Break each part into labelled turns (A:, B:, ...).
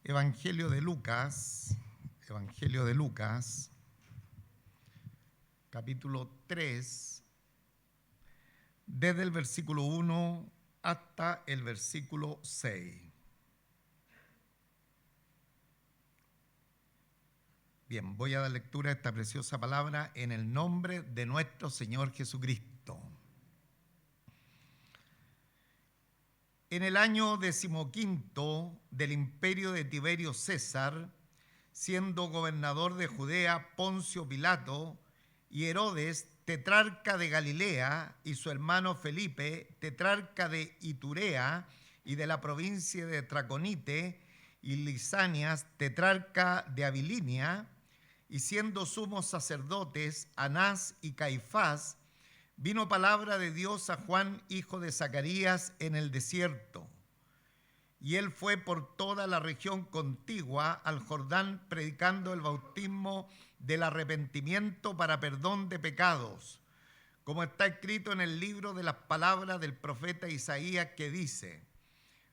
A: Evangelio de Lucas, capítulo 3, desde el versículo 1 hasta el versículo 6. Bien, voy a dar lectura a esta preciosa palabra en el nombre de nuestro Señor Jesucristo. En el año 15 del imperio de Tiberio César, siendo gobernador de Judea Poncio Pilato y Herodes, tetrarca de Galilea, y su hermano Felipe, tetrarca de Iturea y de la provincia de Traconite, y Lisanias, tetrarca de Abilinia, y siendo sumos sacerdotes Anás y Caifás, vino palabra de Dios a Juan, hijo de Zacarías, en el desierto. Y él fue por toda la región contigua al Jordán, predicando el bautismo del arrepentimiento para perdón de pecados, como está escrito en el libro de las palabras del profeta Isaías, que dice: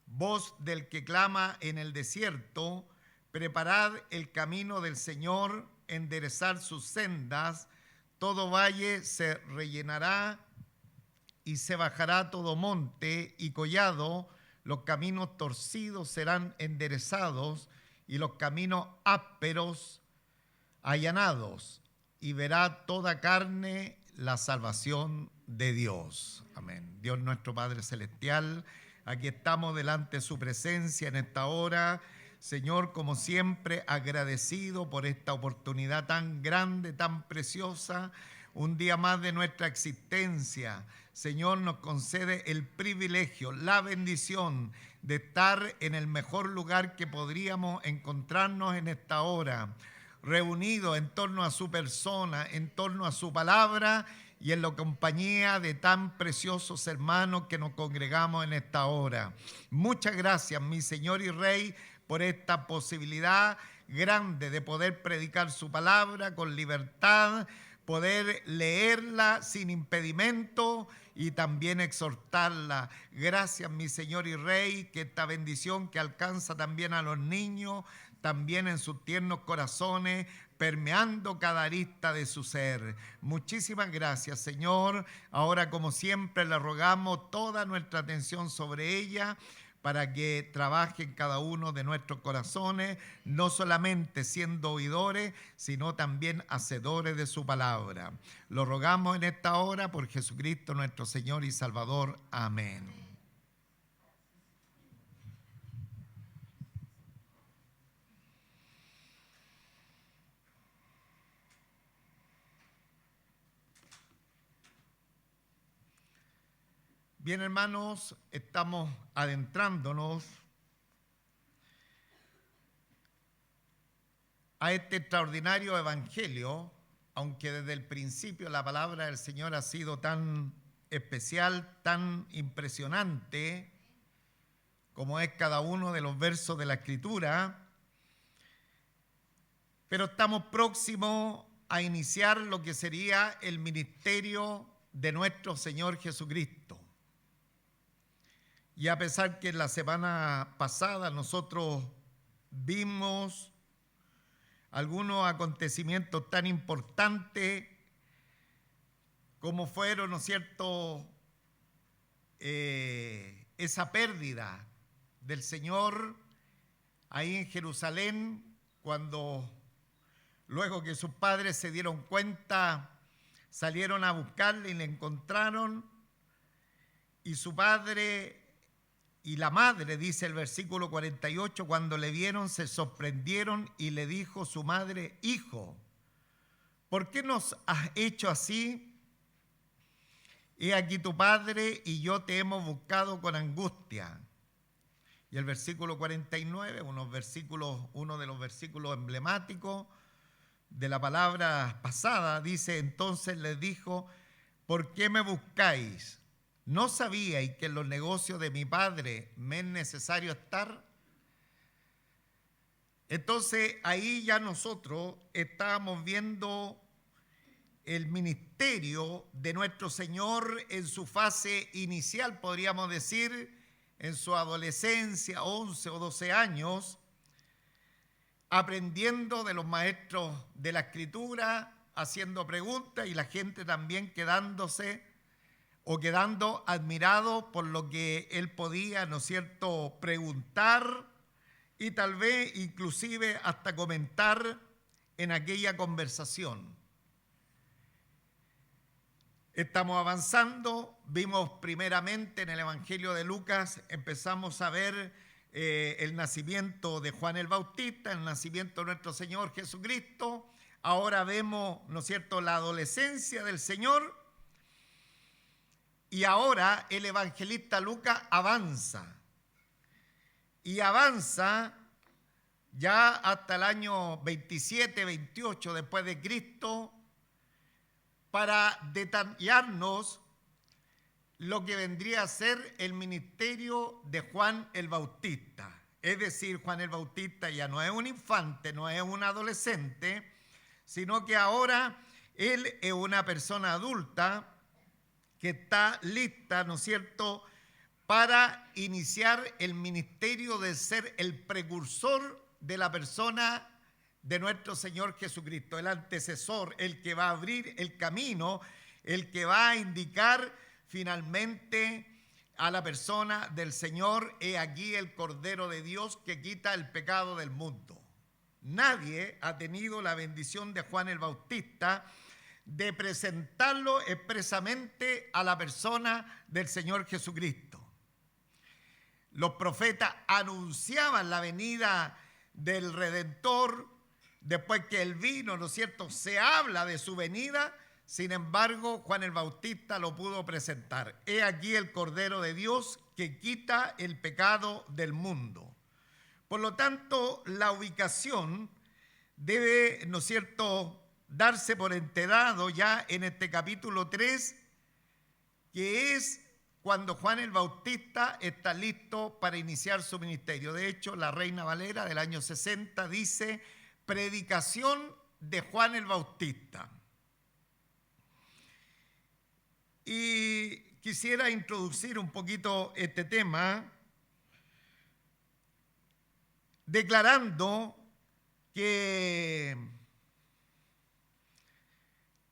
A: voz del que clama en el desierto, preparad el camino del Señor, enderezar sus sendas, todo valle se rellenará y se bajará todo monte y collado, los caminos torcidos serán enderezados y los caminos ásperos allanados, y verá toda carne la salvación de Dios. Amén. Dios nuestro Padre Celestial, aquí estamos delante de su presencia en esta hora. Señor, como siempre, agradecido por esta oportunidad tan grande, tan preciosa, un día más de nuestra existencia. Señor, nos concede el privilegio, la bendición de estar en el mejor lugar que podríamos encontrarnos en esta hora, reunidos en torno a su persona, en torno a su palabra y en la compañía de tan preciosos hermanos que nos congregamos en esta hora. Muchas gracias, mi Señor y Rey, por esta posibilidad grande de poder predicar su palabra con libertad, poder leerla sin impedimento y también exhortarla. Gracias, mi Señor y Rey, que esta bendición que alcanza también a los niños, también en sus tiernos corazones, permeando cada arista de su ser. Muchísimas gracias, Señor. Ahora, como siempre, le rogamos toda nuestra atención sobre ella, para que trabaje en cada uno de nuestros corazones, no solamente siendo oidores, sino también hacedores de su palabra. Lo rogamos en esta hora por Jesucristo nuestro Señor y Salvador. Amén. Bien, hermanos, estamos adentrándonos a este extraordinario evangelio, aunque desde el principio la palabra del Señor ha sido tan especial, tan impresionante, como es cada uno de los versos de la Escritura, pero estamos próximos a iniciar lo que sería el ministerio de nuestro Señor Jesucristo. Y a pesar que la semana pasada nosotros vimos algunos acontecimientos tan importantes como fueron, ¿no es cierto?, esa pérdida del Señor ahí en Jerusalén, cuando luego que sus padres se dieron cuenta, salieron a buscarle y le encontraron, y su padre y la madre, dice el versículo 48, cuando le vieron se sorprendieron y le dijo su madre: hijo, ¿por qué nos has hecho así? He aquí tu padre y yo te hemos buscado con angustia. Y el versículo 49, uno de los versículos emblemáticos de la palabra pasada, dice: entonces les dijo: ¿por qué me buscáis? ¿No sabíais que en los negocios de mi padre me es necesario estar? Entonces ahí ya nosotros estábamos viendo el ministerio de nuestro Señor en su fase inicial, podríamos decir, en su adolescencia, 11 o 12 años, aprendiendo de los maestros de la Escritura, haciendo preguntas y la gente también quedando admirado por lo que él podía, ¿no es cierto?, preguntar y tal vez inclusive hasta comentar en aquella conversación. Estamos avanzando, vimos primeramente en el Evangelio de Lucas, empezamos a ver el nacimiento de Juan el Bautista, el nacimiento de nuestro Señor Jesucristo. Ahora vemos, ¿no es cierto?, la adolescencia del Señor. Y ahora el evangelista Lucas avanza. Y avanza ya hasta el año 27, 28 después de Cristo, para detallarnos lo que vendría a ser el ministerio de Juan el Bautista. Es decir, Juan el Bautista ya no es un infante, no es un adolescente, sino que ahora él es una persona adulta que está lista, ¿no es cierto?, para iniciar el ministerio de ser el precursor de la persona de nuestro Señor Jesucristo, el antecesor, el que va a abrir el camino, el que va a indicar finalmente a la persona del Señor. He aquí el Cordero de Dios que quita el pecado del mundo. Nadie ha tenido la bendición de Juan el Bautista de presentarlo expresamente a la persona del Señor Jesucristo. Los profetas anunciaban la venida del Redentor. Después que él vino, ¿no es cierto?, se habla de su venida. Sin embargo, Juan el Bautista lo pudo presentar. He aquí el Cordero de Dios que quita el pecado del mundo. Por lo tanto, la ubicación debe, ¿no es cierto?, darse por enterado ya en este capítulo 3, que es cuando Juan el Bautista está listo para iniciar su ministerio. De hecho, la Reina Valera del año 60 dice: predicación de Juan el Bautista. Y quisiera introducir un poquito este tema declarando que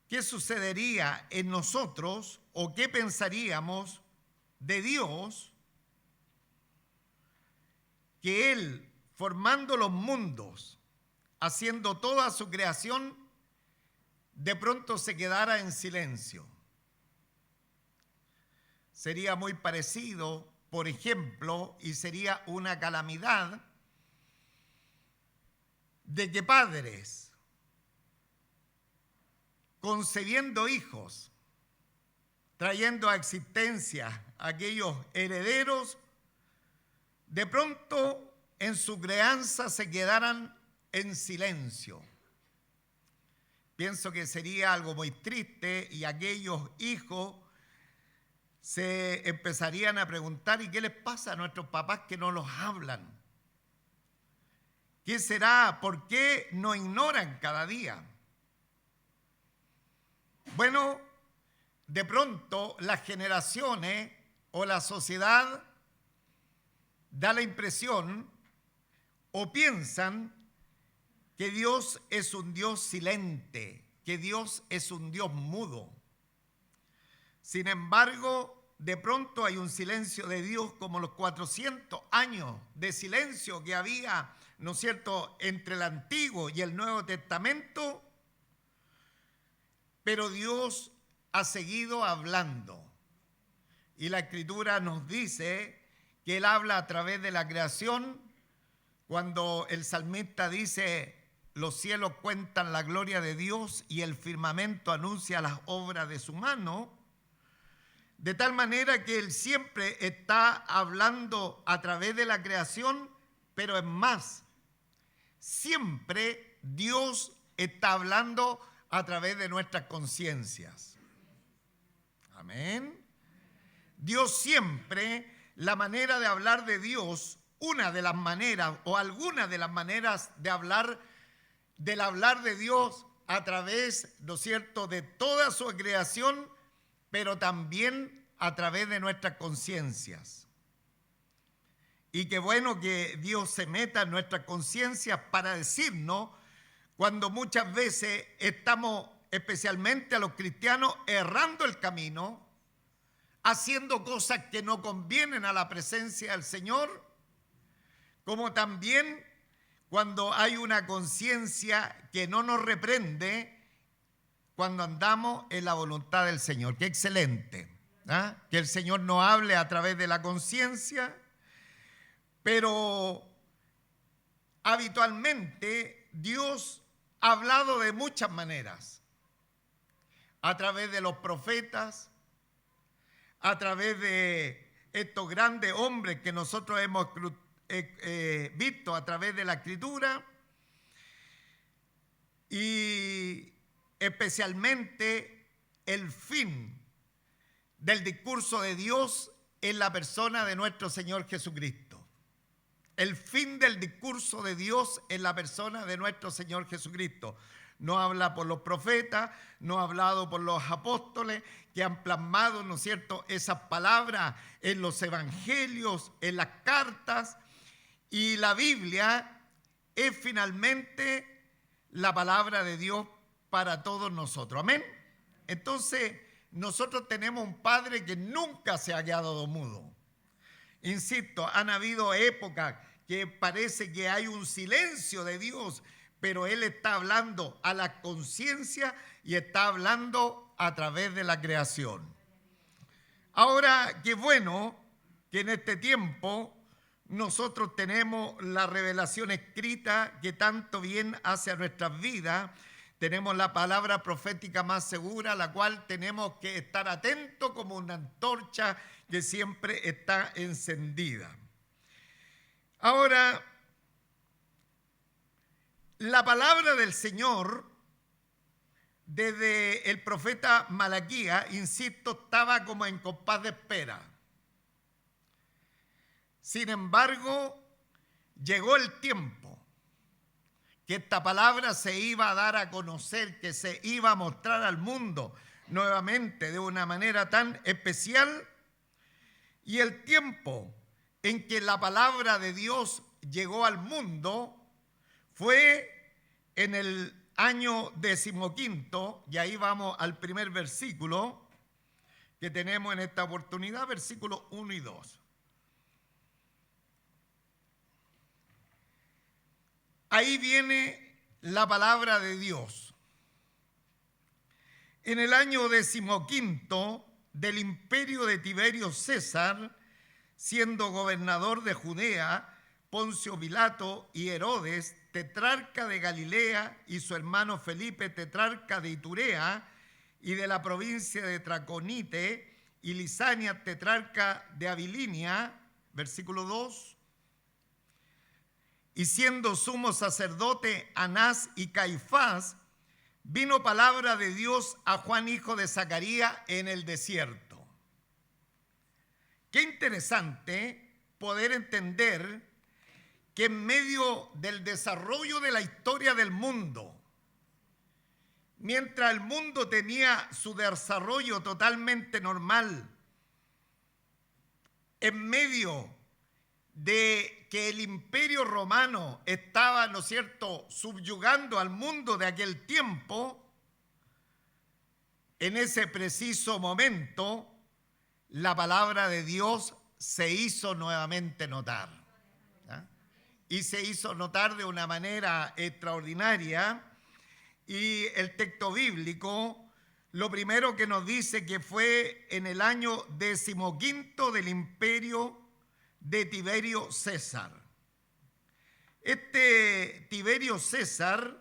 A: qué sucedería en nosotros o qué pensaríamos de Dios, que Él, formando los mundos, haciendo toda su creación, de pronto se quedara en silencio. Sería muy parecido, por ejemplo, y sería una calamidad, de que padres, concebiendo hijos, trayendo a existencia a aquellos herederos, de pronto en su crianza se quedaran en silencio. Pienso que sería algo muy triste y aquellos hijos se empezarían a preguntar: ¿y qué les pasa a nuestros papás que no los hablan? ¿Qué será? ¿Por qué nos ignoran cada día? Bueno, de pronto las generaciones o la sociedad da la impresión o piensan que Dios es un Dios silente, que Dios es un Dios mudo. Sin embargo, de pronto hay un silencio de Dios como los 400 años de silencio que había, ¿no es cierto?, entre el Antiguo y el Nuevo Testamento, pero Dios ha seguido hablando. Y la Escritura nos dice que Él habla a través de la creación, cuando el salmista dice: los cielos cuentan la gloria de Dios y el firmamento anuncia las obras de su mano. De tal manera que Él siempre está hablando a través de la creación, pero es más, siempre Dios está hablando a través de nuestras conciencias. Amén. Dios siempre, la manera de hablar de Dios, una de las maneras o alguna de las maneras de hablar, del hablar de Dios a través, ¿no es cierto?, de toda su creación, pero también a través de nuestras conciencias. Y qué bueno que Dios se meta en nuestras conciencias para decirnos cuando muchas veces estamos, especialmente a los cristianos, errando el camino, haciendo cosas que no convienen a la presencia del Señor, como también cuando hay una conciencia que no nos reprende cuando andamos en la voluntad del Señor. ¡Qué excelente! ¿Ah? Que el Señor nos hable a través de la conciencia, pero habitualmente Dios ha hablado de muchas maneras, a través de los profetas, a través de estos grandes hombres que nosotros hemos visto a través de la Escritura, y especialmente el fin del discurso de Dios en la persona de nuestro Señor Jesucristo. El fin del discurso de Dios en la persona de nuestro Señor Jesucristo. No habla por los profetas, no ha hablado por los apóstoles que han plasmado, ¿no es cierto?, esas palabras en los evangelios, en las cartas, y la Biblia es finalmente la palabra de Dios para todos nosotros. Amén. Entonces, nosotros tenemos un Padre que nunca se ha quedado mudo. Insisto, han habido épocas que parece que hay un silencio de Dios, pero Él está hablando a la conciencia y está hablando a través de la creación. Ahora, qué bueno que en este tiempo nosotros tenemos la revelación escrita que tanto bien hace a nuestras vidas. Tenemos la palabra profética más segura, la cual tenemos que estar atentos como una antorcha que siempre está encendida. Ahora, la palabra del Señor, desde el profeta Malaquías, insisto, estaba como en compás de espera. Sin embargo, llegó el tiempo que esta palabra se iba a dar a conocer, que se iba a mostrar al mundo nuevamente de una manera tan especial. Y el tiempo en que la palabra de Dios llegó al mundo fue en el año 15, y ahí vamos al primer versículo que tenemos en esta oportunidad, versículos 1 y 2. Ahí viene la palabra de Dios. En el año 15 del imperio de Tiberio César, siendo gobernador de Judea, Poncio Pilato y Herodes, tetrarca de Galilea, y su hermano Felipe, tetrarca de Iturea y de la provincia de Traconite, y Lisania, tetrarca de Abilinia, versículo 2. Y siendo sumo sacerdote Anás y Caifás, vino palabra de Dios a Juan, hijo de Zacarías, en el desierto. Qué interesante poder entender que en medio del desarrollo de la historia del mundo, mientras el mundo tenía su desarrollo totalmente normal, en medio de que el imperio romano estaba, ¿no es cierto?, subyugando al mundo de aquel tiempo, en ese preciso momento, la palabra de Dios se hizo nuevamente notar. ¿Ya? Y se hizo notar de una manera extraordinaria. Y el texto bíblico, lo primero que nos dice que fue en el año 15 del imperio de Tiberio César. Este Tiberio César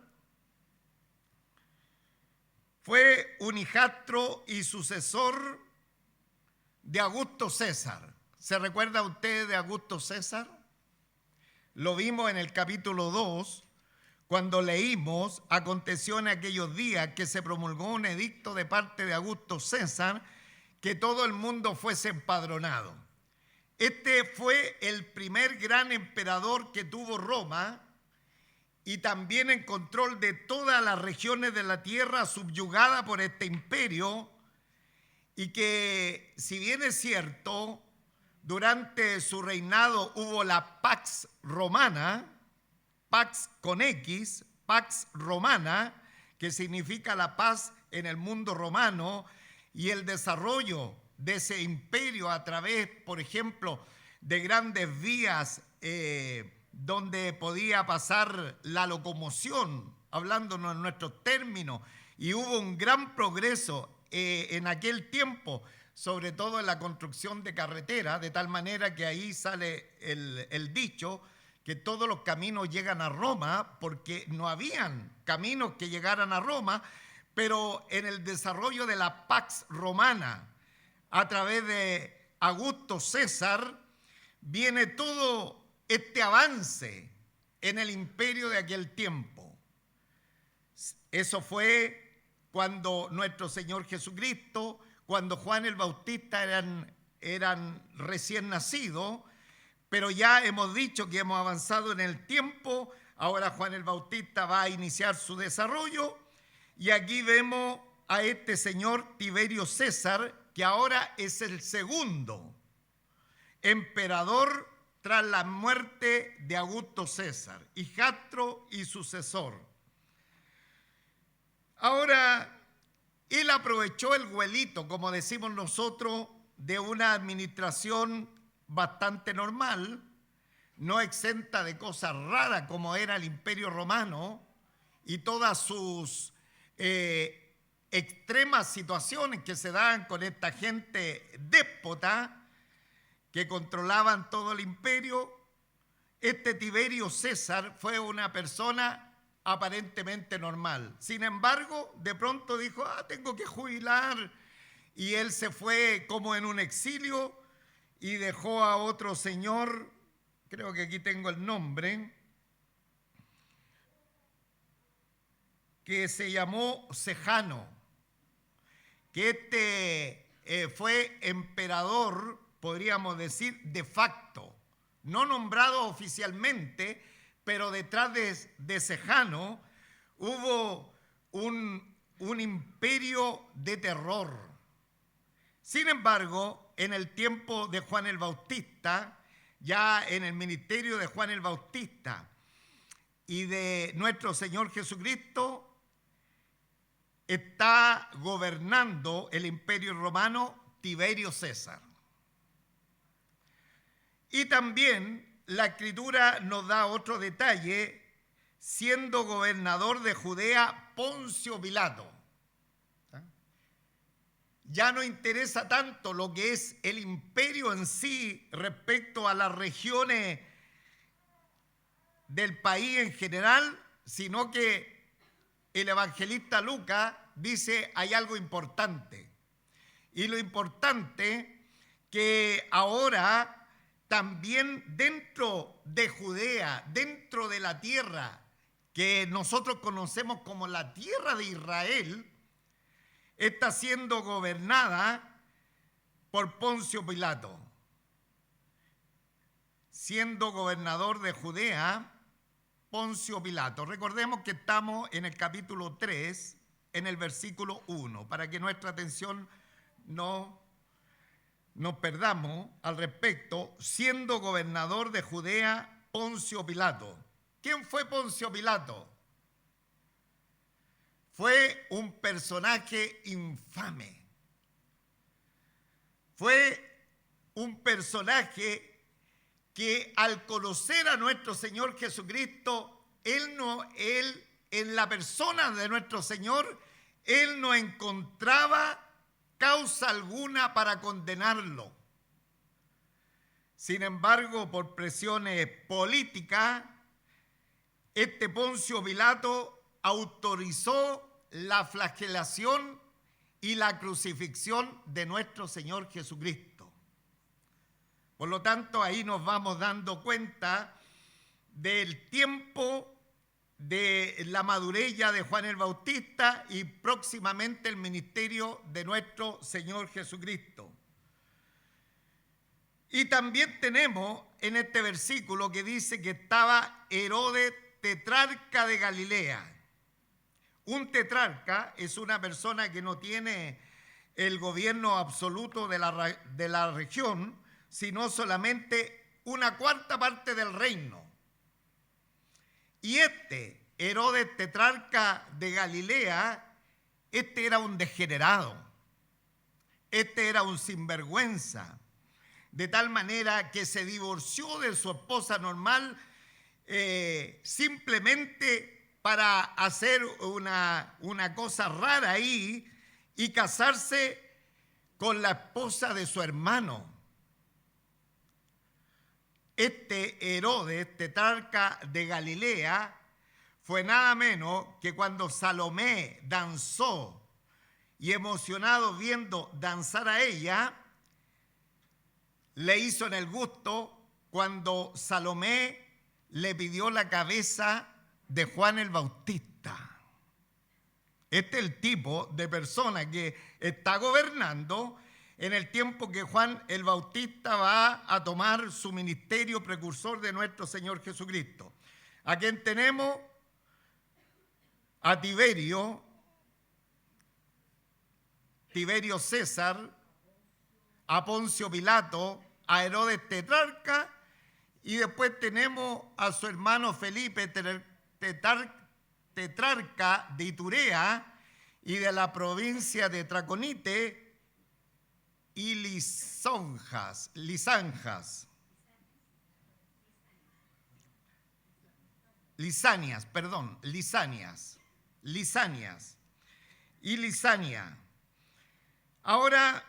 A: fue un hijastro y sucesor de Augusto César. ¿Se recuerda usted de Augusto César? Lo vimos en el capítulo 2, cuando leímos: aconteció en aquellos días que se promulgó un edicto de parte de Augusto César que todo el mundo fuese empadronado. Este fue el primer gran emperador que tuvo Roma, y también en control de todas las regiones de la tierra subyugada por este imperio, y que, si bien es cierto, Durante su reinado hubo la Pax Romana, Pax con X, Pax Romana, que significa la paz en el mundo romano, y el desarrollo de ese imperio a través, por ejemplo, de grandes vías donde podía pasar la locomoción, hablándonos en nuestros términos, y hubo un gran progreso en aquel tiempo, sobre todo en la construcción de carreteras, de tal manera que ahí sale el dicho que todos los caminos llegan a Roma, porque no habían caminos que llegaran a Roma, pero en el desarrollo de la Pax Romana, a través de Augusto César, viene todo este avance en el imperio de aquel tiempo. Eso fue cuando nuestro Señor Jesucristo, cuando Juan el Bautista eran recién nacidos, pero ya hemos dicho que hemos avanzado en el tiempo. Ahora Juan el Bautista va a iniciar su desarrollo, y aquí vemos a este señor Tiberio César, que ahora es el segundo emperador tras la muerte de Augusto César, hijastro y sucesor. Ahora, él aprovechó el vuelito, como decimos nosotros, de una administración bastante normal, no exenta de cosas raras como era el Imperio Romano y todas sus extremas situaciones que se daban con esta gente déspota que controlaban todo el imperio. Este Tiberio César fue una persona aparentemente normal. Sin embargo, de pronto dijo, tengo que jubilar, y él se fue como en un exilio y dejó a otro señor, creo que aquí tengo el nombre, que se llamó Sejano, que fue emperador, podríamos decir, de facto, no nombrado oficialmente, pero detrás de Sejano hubo un imperio de terror. Sin embargo, en el tiempo de Juan el Bautista, ya en el ministerio de Juan el Bautista y de nuestro Señor Jesucristo, está gobernando el imperio romano Tiberio César. Y también la Escritura nos da otro detalle, siendo gobernador de Judea Poncio Pilato. Ya no interesa tanto lo que es el imperio en sí respecto a las regiones del país en general, sino que el evangelista Lucas dice hay algo importante. Y lo importante que ahora también dentro de Judea, dentro de la tierra que nosotros conocemos como la tierra de Israel, está siendo gobernada por Poncio Pilato. Siendo gobernador de Judea, Poncio Pilato. Recordemos que estamos en el capítulo 3, en el versículo 1, para que nuestra atención no nos perdamos al respecto. Siendo gobernador de Judea, Poncio Pilato. ¿Quién fue Poncio Pilato? Fue un personaje infame. Fue un personaje que al conocer a nuestro Señor Jesucristo, él en la persona de nuestro Señor, él no encontraba causa alguna para condenarlo. Sin embargo, por presiones políticas, este Poncio Pilato autorizó la flagelación y la crucifixión de nuestro Señor Jesucristo. Por lo tanto, ahí nos vamos dando cuenta del tiempo de la madurez ya de Juan el Bautista y próximamente el ministerio de nuestro Señor Jesucristo. Y también tenemos en este versículo que dice que estaba Herodes, tetrarca de Galilea. Un tetrarca es una persona que no tiene el gobierno absoluto de la región, sino solamente una cuarta parte del reino. Y Herodes, tetrarca de Galilea, era un degenerado, era un sinvergüenza, de tal manera que se divorció de su esposa normal simplemente para hacer una cosa rara ahí y casarse con la esposa de su hermano. Herodes, tetrarca de Galilea, fue nada menos que cuando Salomé danzó y emocionado viendo danzar a ella, le hizo en el gusto cuando Salomé le pidió la cabeza de Juan el Bautista. Este es el tipo de persona que está gobernando en el tiempo que Juan el Bautista va a tomar su ministerio precursor de nuestro Señor Jesucristo. A quien tenemos a Tiberio César, a Poncio Pilato, a Herodes tetrarca, y después tenemos a su hermano Felipe tetrarca de Iturea y de la provincia de Traconite y Lisanias y Lisania. Ahora,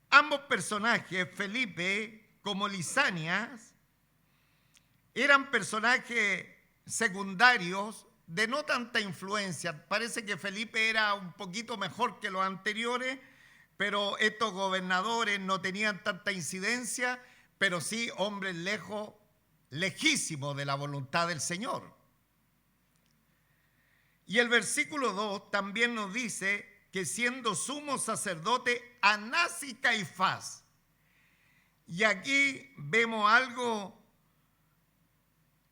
A: ambos personajes, Felipe como Lisanias, eran personajes secundarios de no tanta influencia. Parece que Felipe era un poquito mejor que los anteriores, pero estos gobernadores no tenían tanta incidencia, pero sí hombres lejísimos de la voluntad del Señor. Y el versículo 2 también nos dice que siendo sumo sacerdote Anás y Caifás. Y aquí vemos algo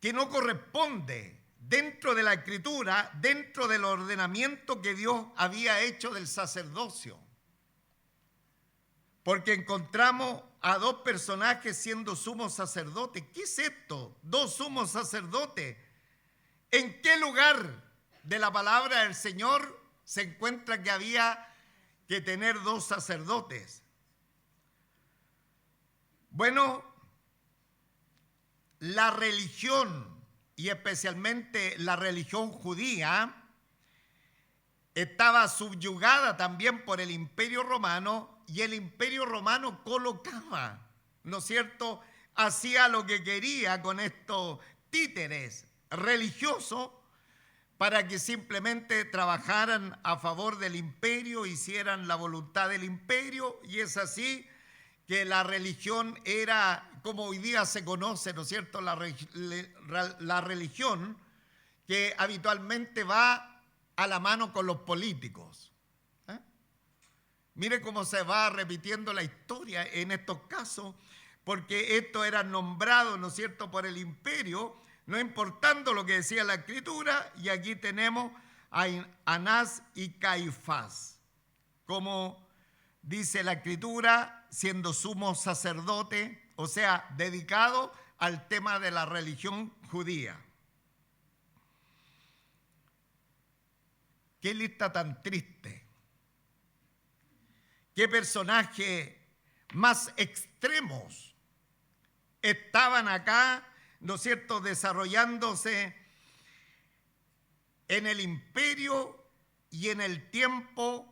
A: que no corresponde dentro de la Escritura, dentro del ordenamiento que Dios había hecho del sacerdocio. Porque encontramos a dos personajes siendo sumos sacerdotes. ¿Qué es esto? Dos sumos sacerdotes. ¿En qué lugar de la palabra del Señor se encuentra que había que tener dos sacerdotes? Bueno, la religión, y especialmente la religión judía, estaba subyugada también por el Imperio Romano, y el Imperio Romano colocaba, ¿no es cierto?, hacía lo que quería con estos títeres religiosos para que simplemente trabajaran a favor del imperio, hicieran la voluntad del imperio, y es así que la religión era, como hoy día se conoce, ¿no es cierto?, la religión que habitualmente va a la mano con los políticos. Mire cómo se va repitiendo la historia en estos casos, porque esto era nombrado, ¿no es cierto?, por el imperio, no importando lo que decía la Escritura, y aquí tenemos a Anás y Caifás, como dice la Escritura, siendo sumo sacerdote, o sea, dedicado al tema de la religión judía. Qué lista tan triste. Qué personajes más extremos estaban acá, ¿no es cierto?, desarrollándose en el imperio y en el tiempo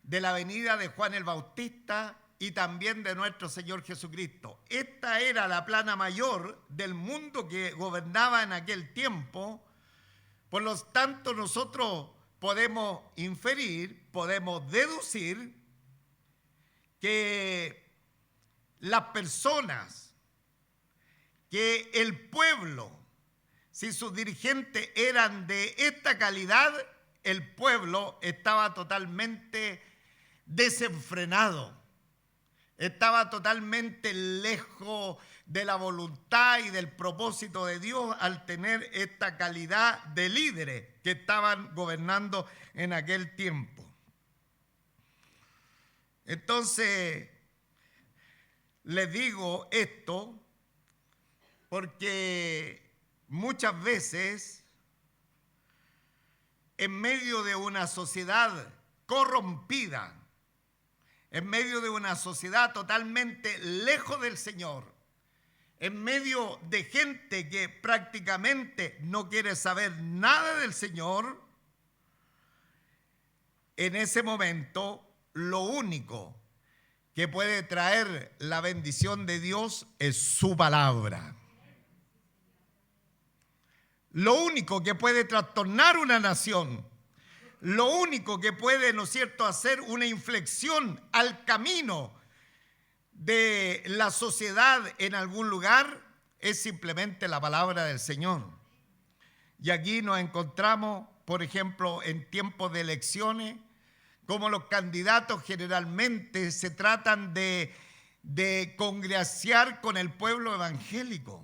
A: de la venida de Juan el Bautista y también de nuestro Señor Jesucristo. Esta era la plana mayor del mundo que gobernaba en aquel tiempo. Por lo tanto, nosotros podemos inferir, podemos deducir que las personas, que el pueblo, si sus dirigentes eran de esta calidad, el pueblo estaba totalmente desenfrenado, estaba totalmente lejos de la voluntad y del propósito de Dios al tener esta calidad de líderes que estaban gobernando en aquel tiempo. Entonces, les digo esto porque muchas veces en medio de una sociedad corrompida, en medio de una sociedad totalmente lejos del Señor, en medio de gente que prácticamente no quiere saber nada del Señor, en ese momento lo único que puede traer la bendición de Dios es su palabra. Lo único que puede trastornar una nación, lo único que puede, ¿no es cierto?, hacer una inflexión al camino de la sociedad en algún lugar, es simplemente la palabra del Señor. Y aquí nos encontramos, por ejemplo, en tiempos de elecciones, como los candidatos generalmente se tratan de congraciar con el pueblo evangélico.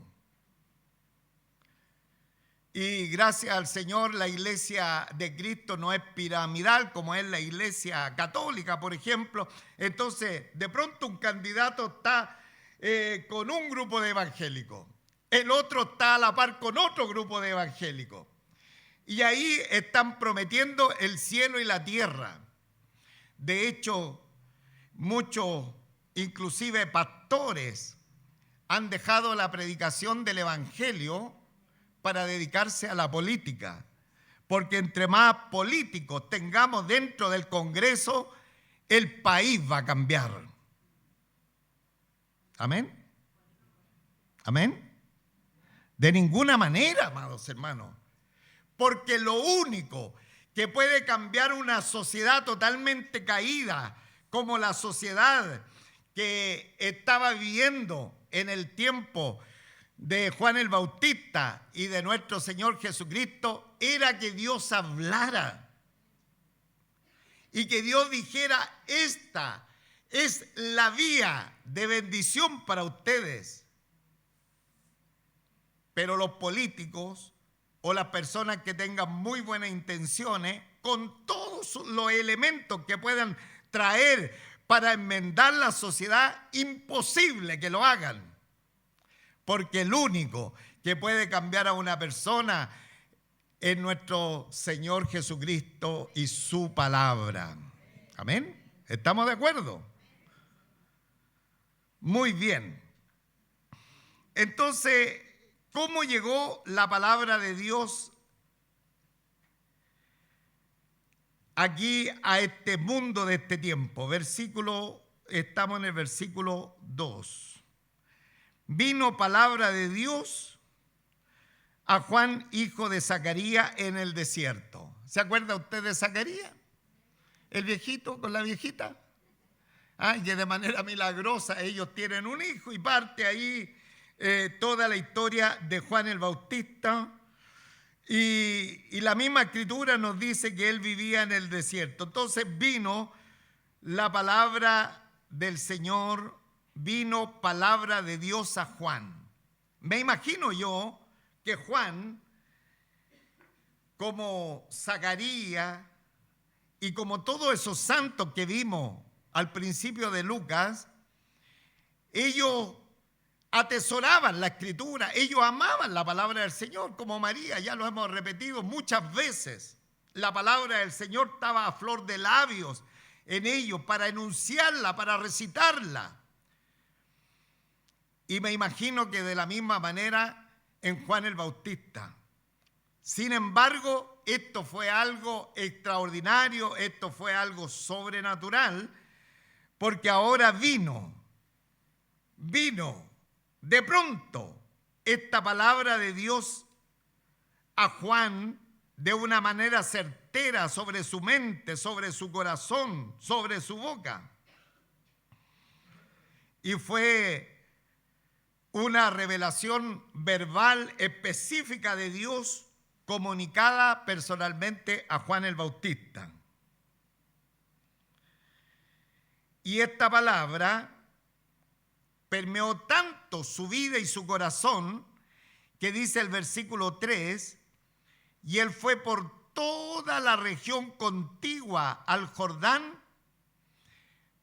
A: Y gracias al Señor, la iglesia de Cristo no es piramidal como es la iglesia católica, por ejemplo. Entonces, de pronto un candidato está con un grupo de evangélicos, el otro está a la par con otro grupo de evangélicos. Y ahí están prometiendo el cielo y la tierra. De hecho, muchos, inclusive pastores, han dejado la predicación del evangelio para dedicarse a la política, porque entre más políticos tengamos dentro del Congreso, el país va a cambiar. ¿Amén? ¿Amén? De ninguna manera, amados hermanos, porque lo único que puede cambiar una sociedad totalmente caída, como la sociedad que estaba viviendo en el tiempo de Juan el Bautista y de nuestro Señor Jesucristo, era que Dios hablara y que Dios dijera: esta es la vía de bendición para ustedes. Pero los políticos o las personas que tengan muy buenas intenciones, con todos los elementos que puedan traer para enmendar la sociedad, imposible que lo hagan. Porque el único que puede cambiar a una persona es nuestro Señor Jesucristo y su palabra. ¿Amén? ¿Estamos de acuerdo? Muy bien. Entonces, ¿cómo llegó la palabra de Dios aquí a este mundo de este tiempo? Estamos en el versículo 2. Vino palabra de Dios a Juan, hijo de Zacarías, en el desierto. ¿Se acuerda usted de Zacarías? El viejito con la viejita. Y de manera milagrosa ellos tienen un hijo y parte ahí toda la historia de Juan el Bautista. Y la misma escritura nos dice que él vivía en el desierto. Entonces vino la palabra del Señor, vino palabra de Dios a Juan. Me imagino yo que Juan, como Zacarías y como todos esos santos que vimos al principio de Lucas, ellos atesoraban la escritura, ellos amaban la palabra del Señor, como María, ya lo hemos repetido muchas veces. La palabra del Señor estaba a flor de labios en ellos para enunciarla, para recitarla. Y me imagino que de la misma manera en Juan el Bautista. Sin embargo, esto fue algo extraordinario, esto fue algo sobrenatural, porque ahora vino de pronto esta palabra de Dios a Juan de una manera certera sobre su mente, sobre su corazón, sobre su boca. Y fue una revelación verbal específica de Dios comunicada personalmente a Juan el Bautista. Y esta palabra permeó tanto su vida y su corazón que dice el versículo 3, y él fue por toda la región contigua al Jordán,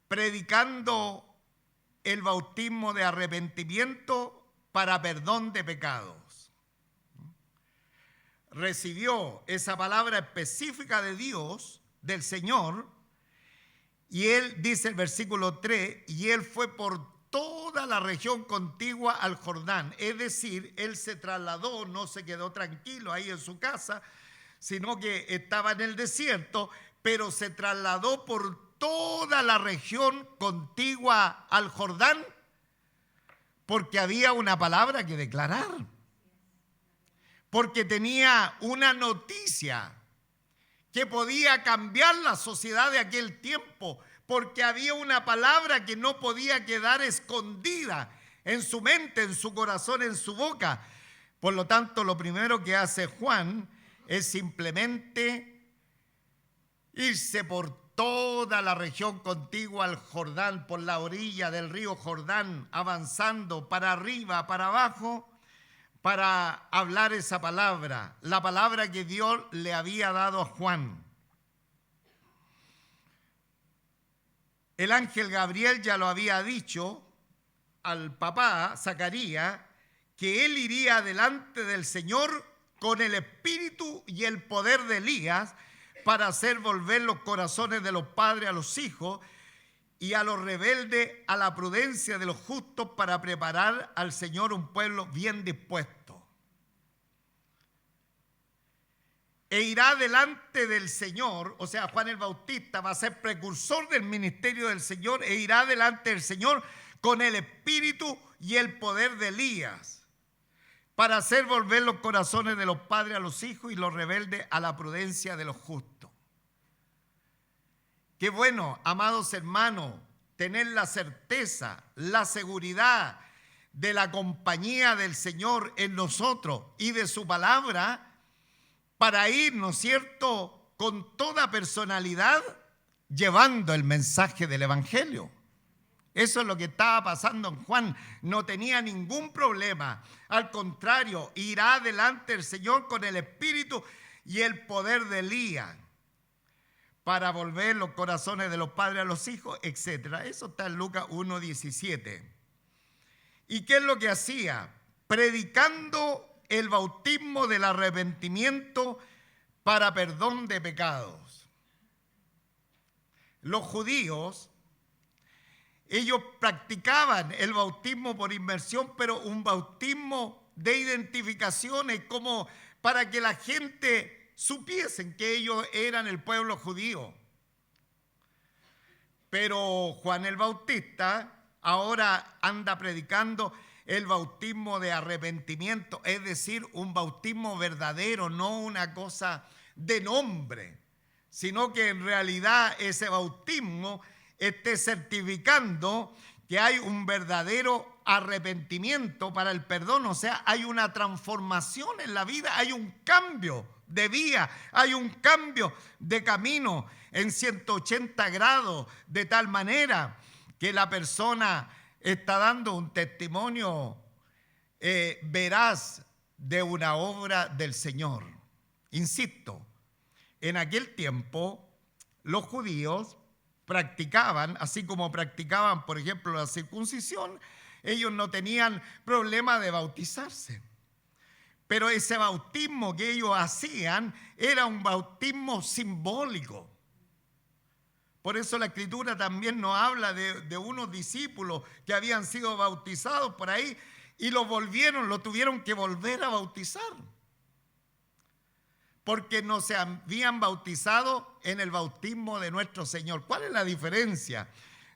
A: predicando el bautismo de arrepentimiento para perdón de pecados. Recibió esa palabra específica de Dios, del Señor, y él, dice el versículo 3, y él fue por toda la región contigua al Jordán. Es decir, él se trasladó, no se quedó tranquilo ahí en su casa, sino que estaba en el desierto, pero se trasladó por toda la región contigua al Jordán, porque había una palabra que declarar, porque tenía una noticia que podía cambiar la sociedad de aquel tiempo, porque había una palabra que no podía quedar escondida en su mente, en su corazón, en su boca. Por lo tanto, lo primero que hace Juan es simplemente irse por toda la región contigua al Jordán, por la orilla del río Jordán, avanzando para arriba, para abajo, para hablar esa palabra, la palabra que Dios le había dado a Juan. El ángel Gabriel ya lo había dicho al papá Zacarías, que él iría delante del Señor con el espíritu y el poder de Elías para hacer volver los corazones de los padres a los hijos y a los rebeldes a la prudencia de los justos, para preparar al Señor un pueblo bien dispuesto. E irá delante del Señor, o sea, Juan el Bautista va a ser precursor del ministerio del Señor, e irá delante del Señor con el espíritu y el poder de Elías, para hacer volver los corazones de los padres a los hijos y los rebeldes a la prudencia de los justos. Qué bueno, amados hermanos, tener la certeza, la seguridad de la compañía del Señor en nosotros y de su palabra, para ir, ¿no es cierto?, con toda personalidad llevando el mensaje del Evangelio. Eso es lo que estaba pasando en Juan. No tenía ningún problema. Al contrario, irá delante del Señor con el espíritu y el poder de Elías para volver los corazones de los padres a los hijos, etc. Eso está en Lucas 1:17. ¿Y qué es lo que hacía? Predicando el bautismo del arrepentimiento para perdón de pecados. Los judíos, ellos practicaban el bautismo por inmersión, pero un bautismo de identificaciones, como para que la gente supiesen que ellos eran el pueblo judío. Pero Juan el Bautista ahora anda predicando el bautismo de arrepentimiento, es decir, un bautismo verdadero, no una cosa de nombre, sino que en realidad ese bautismo esté certificando que hay un verdadero arrepentimiento para el perdón, o sea, hay una transformación en la vida, hay un cambio de vía, hay un cambio de camino en 180 grados, de tal manera que la persona está dando un testimonio veraz de una obra del Señor. Insisto, en aquel tiempo los judíos practicaban, así como practicaban, por ejemplo, la circuncisión, ellos no tenían problema de bautizarse. Pero ese bautismo que ellos hacían era un bautismo simbólico. Por eso la Escritura también nos habla de unos discípulos que habían sido bautizados por ahí y lo tuvieron que volver a bautizar, porque no se habían bautizado en el bautismo de nuestro Señor. ¿Cuál es la diferencia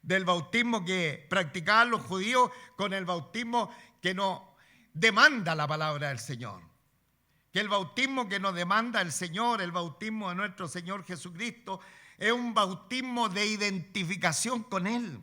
A: del bautismo que practicaban los judíos con el bautismo que nos demanda la palabra del Señor? Que el bautismo que nos demanda el Señor, el bautismo de nuestro Señor Jesucristo, es un bautismo de identificación con Él.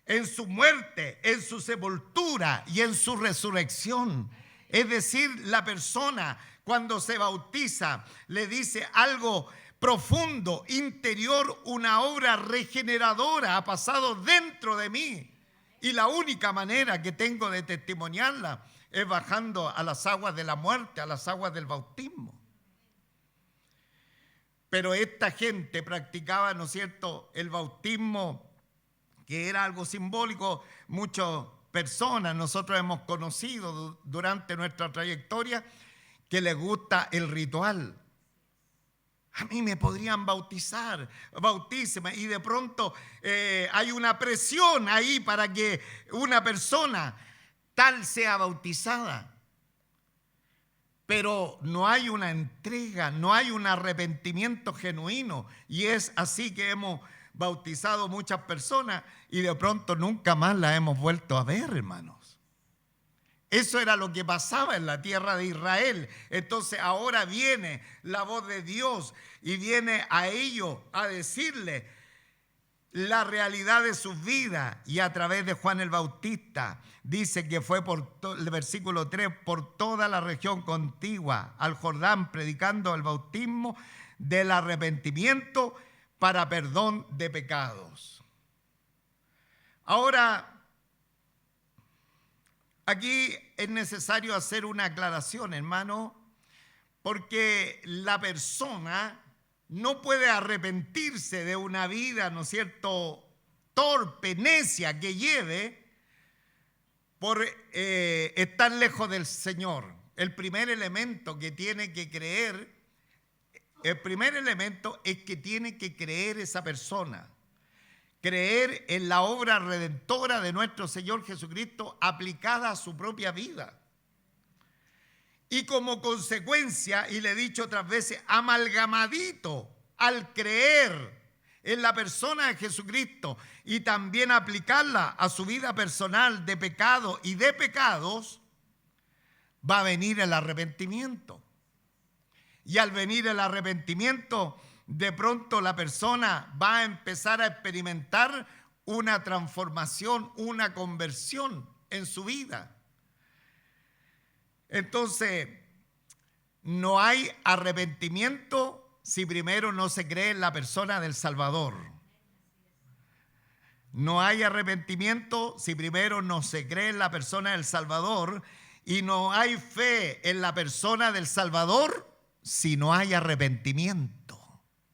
A: En su muerte, en su sepultura y en su resurrección. Es decir, la persona cuando se bautiza le dice algo profundo, interior, una obra regeneradora ha pasado dentro de mí. Y la única manera que tengo de testimoniarla es bajando a las aguas de la muerte, a las aguas del bautismo. Pero esta gente practicaba, ¿no es cierto?, el bautismo que era algo simbólico. Muchas personas nosotros hemos conocido durante nuestra trayectoria que les gusta el ritual. A mí me podrían bautizar, bautíceme, y de pronto hay una presión ahí para que una persona tal sea bautizada. Pero no hay una entrega, no hay un arrepentimiento genuino. Y es así que hemos bautizado muchas personas y de pronto nunca más las hemos vuelto a ver, hermanos. Eso era lo que pasaba en la tierra de Israel. Entonces ahora viene la voz de Dios y viene a ellos a decirle la realidad de sus vidas. Y a través de Juan el Bautista dice que fue por el versículo 3, por toda la región contigua al Jordán, predicando el bautismo del arrepentimiento para perdón de pecados. Ahora, aquí es necesario hacer una aclaración, hermano, porque la persona no puede arrepentirse de una vida, ¿no es cierto?, torpe, necia que lleve por estar lejos del Señor. El primer elemento que tiene que creer, el primer elemento es que tiene que creer esa persona. Creer en la obra redentora de nuestro Señor Jesucristo aplicada a su propia vida. Y como consecuencia, y le he dicho otras veces, amalgamadito al creer en la persona de Jesucristo y también aplicarla a su vida personal de pecado y de pecados, va a venir el arrepentimiento. Y al venir el arrepentimiento, de pronto la persona va a empezar a experimentar una transformación, una conversión en su vida. Entonces, no hay arrepentimiento si primero no se cree en la persona del Salvador. No hay arrepentimiento si primero no se cree en la persona del Salvador, y no hay fe en la persona del Salvador si no hay arrepentimiento.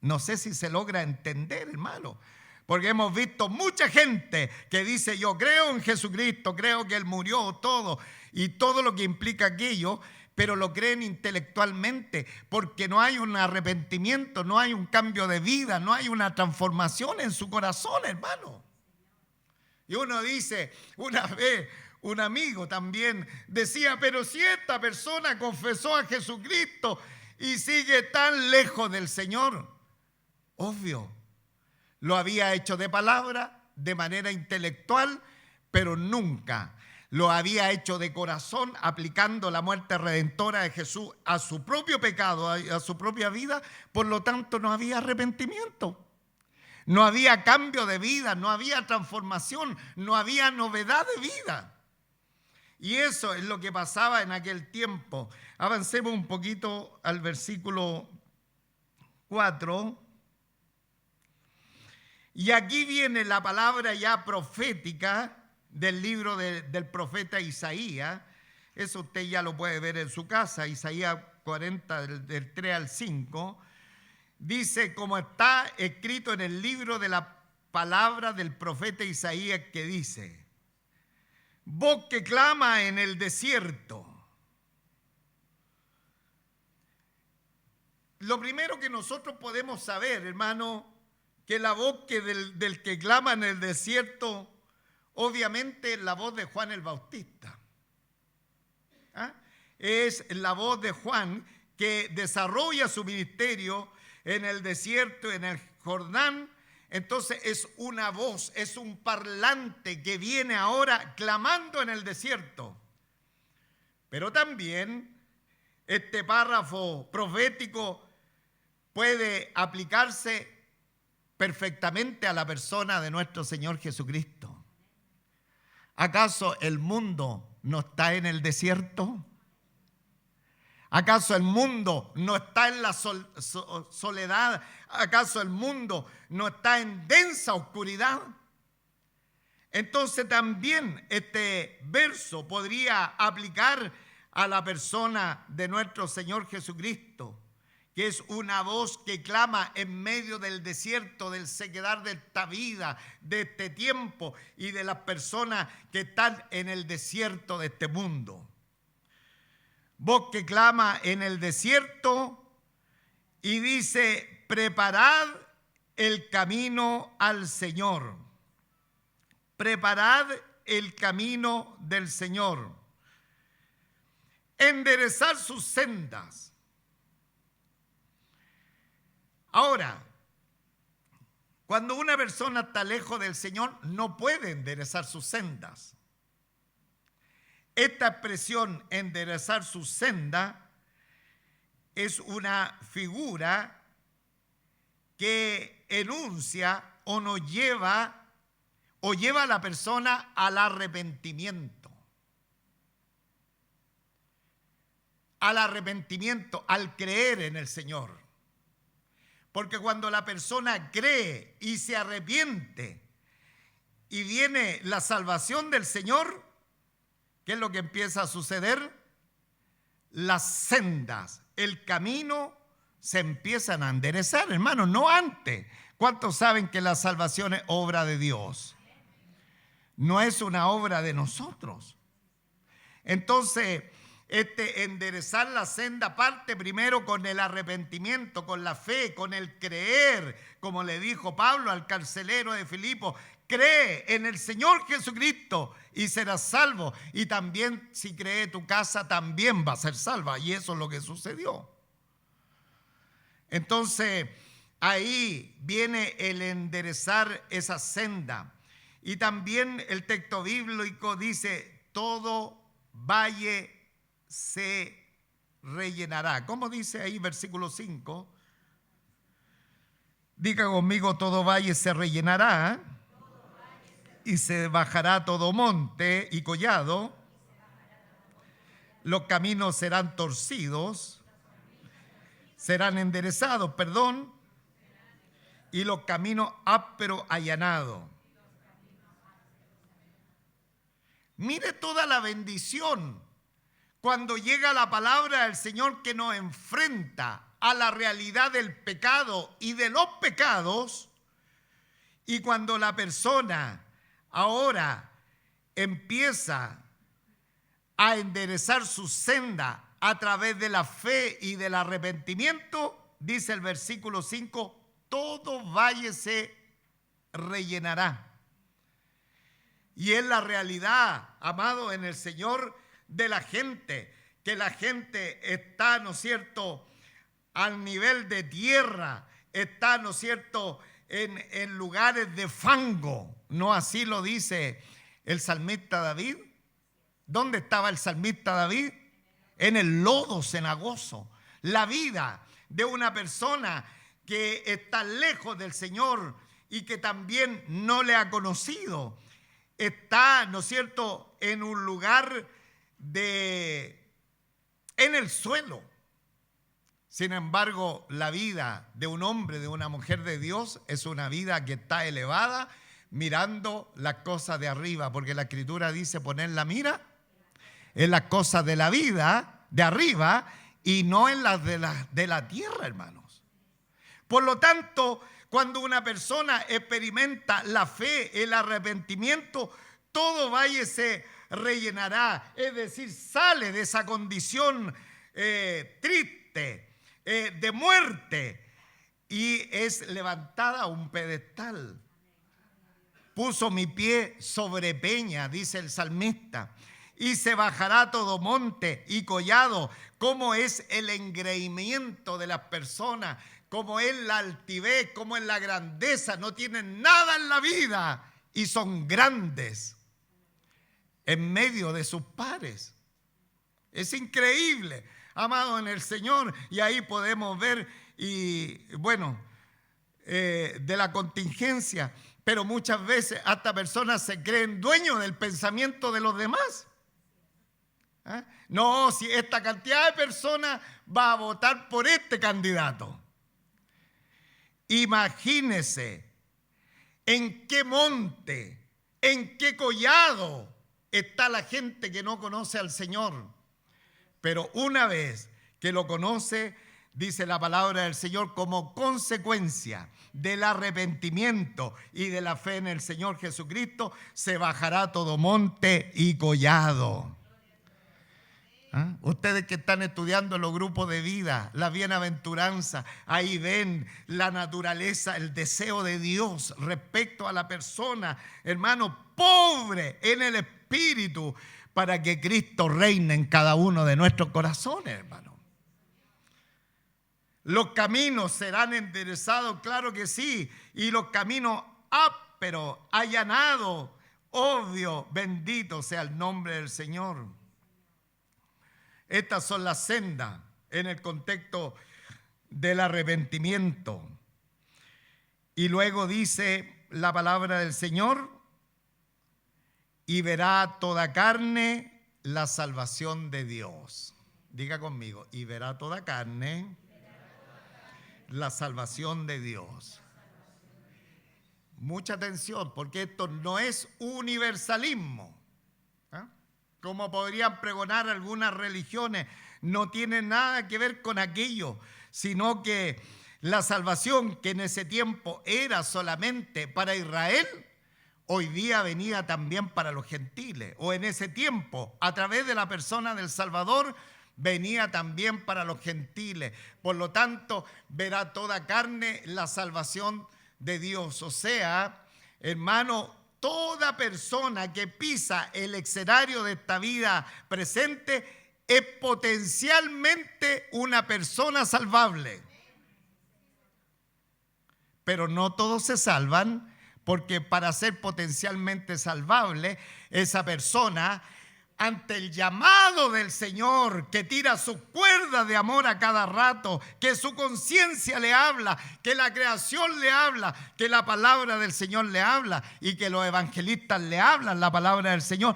A: No sé si se logra entender, hermano, porque hemos visto mucha gente que dice: yo creo en Jesucristo, creo que Él murió, todo, y todo lo que implica aquello, pero lo creen intelectualmente, porque no hay un arrepentimiento, no hay un cambio de vida, no hay una transformación en su corazón, hermano. Y uno dice, una vez un amigo también decía: pero si esta persona confesó a Jesucristo y sigue tan lejos del Señor. Obvio, lo había hecho de palabra, de manera intelectual, pero nunca lo había hecho de corazón, aplicando la muerte redentora de Jesús a su propio pecado, a su propia vida. Por lo tanto, no había arrepentimiento, no había cambio de vida, no había transformación, no había novedad de vida. Y eso es lo que pasaba en aquel tiempo. Avancemos un poquito al versículo 4. Y aquí viene la palabra ya profética del libro del profeta Isaías. Eso usted ya lo puede ver en su casa, Isaías 40, del 3 al 5. Dice, como está escrito en el libro de la palabra del profeta Isaías, que dice: voz que clama en el desierto. Lo primero que nosotros podemos saber, hermano, que la voz del que clama en el desierto, obviamente es la voz de Juan el Bautista. Es la voz de Juan que desarrolla su ministerio en el desierto, en el Jordán. Entonces es una voz, es un parlante que viene ahora clamando en el desierto. Pero también este párrafo profético puede aplicarse perfectamente a la persona de nuestro Señor Jesucristo. ¿Acaso el mundo no está en el desierto? ¿Acaso el mundo no está en la soledad? ¿Acaso el mundo no está en densa oscuridad? Entonces también este verso podría aplicar a la persona de nuestro Señor Jesucristo, que es una voz que clama en medio del desierto, del sequedad de esta vida, de este tiempo y de las personas que están en el desierto de este mundo. Voz que clama en el desierto y dice: preparad el camino al Señor. Preparad el camino del Señor. Enderezar sus sendas. Ahora, cuando una persona está lejos del Señor, no puede enderezar sus sendas. Esta expresión, enderezar su senda, es una figura que enuncia o nos lleva a la persona al arrepentimiento. Al arrepentimiento, al creer en el Señor. Porque cuando la persona cree y se arrepiente y viene la salvación del Señor, ¿qué es lo que empieza a suceder? Las sendas, el camino se empiezan a enderezar, hermanos, no antes. ¿Cuántos saben que la salvación es obra de Dios? No es una obra de nosotros. Entonces, enderezar la senda parte primero con el arrepentimiento, con la fe, con el creer, como le dijo Pablo al carcelero de Filipos: cree en el Señor Jesucristo y serás salvo. Y también, si cree, tu casa también va a ser salva. Y eso es lo que sucedió. Entonces, ahí viene el enderezar esa senda. Y también el texto bíblico dice: todo valle se rellenará. ¿Cómo dice ahí versículo 5? Diga conmigo: todo valle se rellenará y se bajará todo monte y collado. Los caminos serán torcidos, serán enderezados, y los caminos ásperos allanados. Mire toda la bendición cuando llega la palabra del Señor que nos enfrenta a la realidad del pecado y de los pecados, y cuando la persona ahora empieza a enderezar su senda a través de la fe y del arrepentimiento, dice el versículo 5, todo valle se rellenará. Y es la realidad, amado, en el Señor, de la gente, que la gente está, ¿no es cierto?, al nivel de tierra, está, ¿no es cierto?, en lugares de fango. ¿No así lo dice el salmista David? ¿Dónde estaba el salmista David? En el lodo cenagoso. La vida de una persona que está lejos del Señor y que también no le ha conocido, está, ¿no es cierto?, en un lugar en el suelo. Sin embargo, la vida de un hombre, de una mujer de Dios, es una vida que está elevada, mirando las cosas de arriba, porque la Escritura dice poner la mira en las cosas de la vida, de arriba, y no en las de la tierra, hermanos. Por lo tanto, cuando una persona experimenta la fe, el arrepentimiento, todo valle se rellenará, es decir, sale de esa condición triste, de muerte, y es levantada a un pedestal. Puso mi pie sobre peña, dice el salmista, y se bajará todo monte y collado. Cómo es el engreimiento de las personas, cómo es la altivez, cómo es la grandeza. No tienen nada en la vida y son grandes en medio de sus pares. Es increíble, amado en el Señor. Y ahí podemos ver, y bueno, de la contingencia. Pero muchas veces hasta personas se creen dueños del pensamiento de los demás. No, si esta cantidad de personas va a votar por este candidato. Imagínese en qué monte, en qué collado está la gente que no conoce al Señor. Pero una vez que lo conoce, dice la palabra del Señor, como consecuencia del arrepentimiento y de la fe en el Señor Jesucristo, se bajará todo monte y collado. ¿Ah? Ustedes que están estudiando los grupos de vida, la bienaventuranza, ahí ven la naturaleza, el deseo de Dios respecto a la persona, hermano, pobre en el espíritu, para que Cristo reine en cada uno de nuestros corazones, hermano. Los caminos serán enderezados, claro que sí, y los caminos ásperos, allanados, obvio, bendito sea el nombre del Señor. Estas son las sendas en el contexto del arrepentimiento. Y luego dice la palabra del Señor, y verá toda carne la salvación de Dios. Diga conmigo, y verá toda carne la salvación de Dios. Mucha atención, porque esto no es universalismo. Como podrían pregonar algunas religiones, no tiene nada que ver con aquello, sino que la salvación que en ese tiempo era solamente para Israel, hoy día venía también para los gentiles, o en ese tiempo, a través de la persona del Salvador, venía también para los gentiles. Por lo tanto, verá toda carne la salvación de Dios. O sea, hermano, toda persona que pisa el escenario de esta vida presente es potencialmente una persona salvable. Pero no todos se salvan, porque para ser potencialmente salvable, esa persona, ante el llamado del Señor, que tira sus cuerdas de amor a cada rato, que su conciencia le habla, que la creación le habla, que la palabra del Señor le habla y que los evangelistas le hablan la palabra del Señor,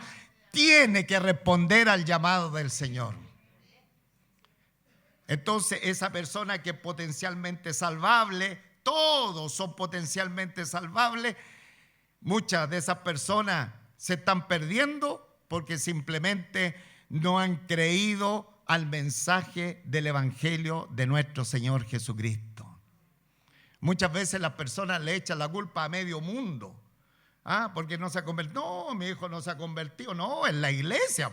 A: tiene que responder al llamado del Señor. Entonces, esa persona que es potencialmente salvable, todos son potencialmente salvables, muchas de esas personas se están perdiendo porque simplemente no han creído al mensaje del Evangelio de nuestro Señor Jesucristo. Muchas veces las personas le echan la culpa a medio mundo. Porque no se ha convertido. No, mi hijo no se ha convertido. No, es la iglesia.